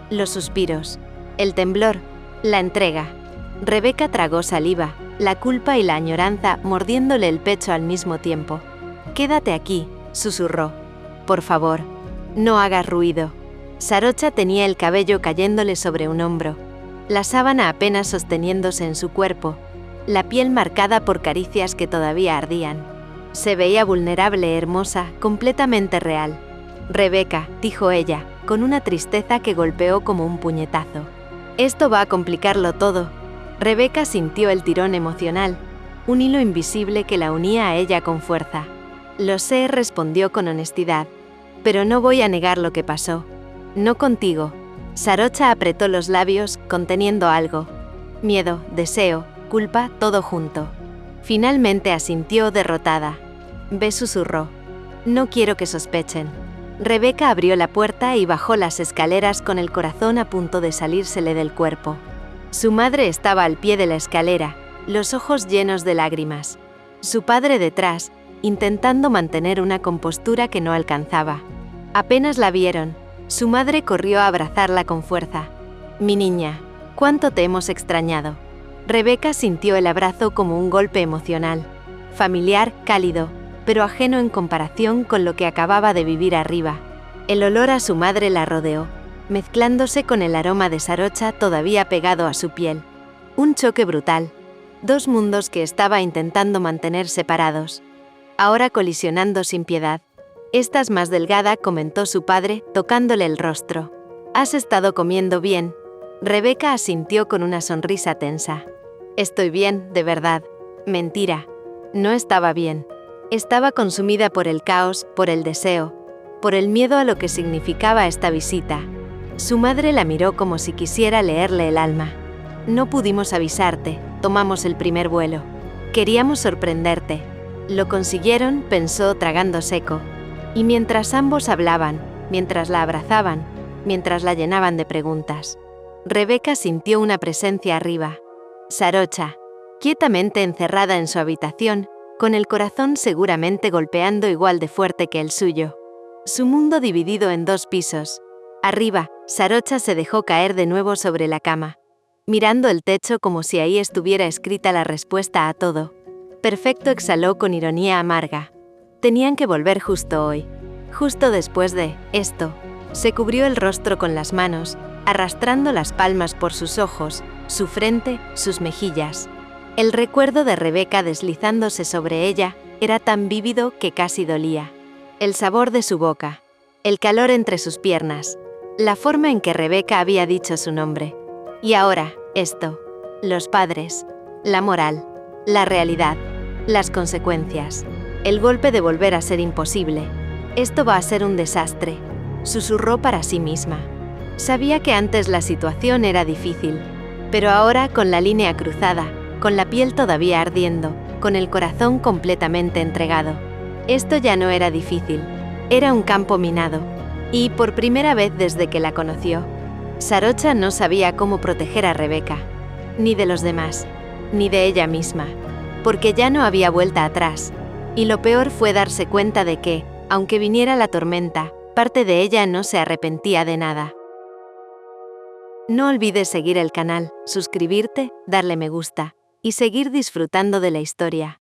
los suspiros, el temblor, la entrega. Rebeca tragó saliva, la culpa y la añoranza mordiéndole el pecho al mismo tiempo. «Quédate aquí», susurró. «Por favor, no hagas ruido». Sarocha tenía el cabello cayéndole sobre un hombro, la sábana apenas sosteniéndose en su cuerpo, la piel marcada por caricias que todavía ardían. Se veía vulnerable, hermosa, completamente real. «Rebeca», dijo ella, con una tristeza que golpeó como un puñetazo. «Esto va a complicarlo todo». Rebeca sintió el tirón emocional, un hilo invisible que la unía a ella con fuerza. «Lo sé», respondió con honestidad, «pero no voy a negar lo que pasó. No contigo». Sarocha apretó los labios, conteniendo algo. Miedo, deseo, culpa, todo junto. Finalmente asintió derrotada. «Ve», susurró. «No quiero que sospechen». Rebeca abrió la puerta y bajó las escaleras con el corazón a punto de salírsele del cuerpo. Su madre estaba al pie de la escalera, los ojos llenos de lágrimas. Su padre detrás, intentando mantener una compostura que no alcanzaba. Apenas la vieron, su madre corrió a abrazarla con fuerza. «Mi niña, cuánto te hemos extrañado». Rebeca sintió el abrazo como un golpe emocional, familiar, cálido, pero ajeno en comparación con lo que acababa de vivir arriba. El olor a su madre la rodeó, mezclándose con el aroma de Sarocha todavía pegado a su piel. Un choque brutal. Dos mundos que estaba intentando mantener separados, ahora colisionando sin piedad. «Estás más delgada», comentó su padre, tocándole el rostro. «¿Has estado comiendo bien?». Rebeca asintió con una sonrisa tensa. «Estoy bien, de verdad». Mentira. No estaba bien. Estaba consumida por el caos, por el deseo, por el miedo a lo que significaba esta visita. Su madre la miró como si quisiera leerle el alma. «No pudimos avisarte, tomamos el primer vuelo. Queríamos sorprenderte». «Lo consiguieron», pensó tragando seco. Y mientras ambos hablaban, mientras la abrazaban, mientras la llenaban de preguntas, Rebeca sintió una presencia arriba. «Sarocha». quietamente encerrada en su habitación, con el corazón seguramente golpeando igual de fuerte que el suyo. Su mundo dividido en 2 pisos. Arriba, Sarocha se dejó caer de nuevo sobre la cama, mirando el techo como si ahí estuviera escrita la respuesta a todo. Perfecto, exhaló con ironía amarga. Tenían que volver justo hoy. Justo después de esto. Se cubrió el rostro con las manos, arrastrando las palmas por sus ojos, su frente, sus mejillas. El recuerdo de Rebeca deslizándose sobre ella era tan vívido que casi dolía. El sabor de su boca, el calor entre sus piernas, la forma en que Rebeca había dicho su nombre. Y ahora, esto. Los padres, la moral, la realidad, las consecuencias. El golpe de volver a ser imposible. Esto va a ser un desastre, susurró para sí misma. Sabía que antes la situación era difícil, pero ahora, con la línea cruzada, con la piel todavía ardiendo, con el corazón completamente entregado. Esto ya no era difícil, era un campo minado. Y, por primera vez desde que la conoció, Sarocha no sabía cómo proteger a Rebeca, ni de los demás, ni de ella misma, porque ya no había vuelta atrás. Y lo peor fue darse cuenta de que, aunque viniera la tormenta, parte de ella no se arrepentía de nada. No olvides seguir el canal, suscribirte, darle me gusta y seguir disfrutando de la historia.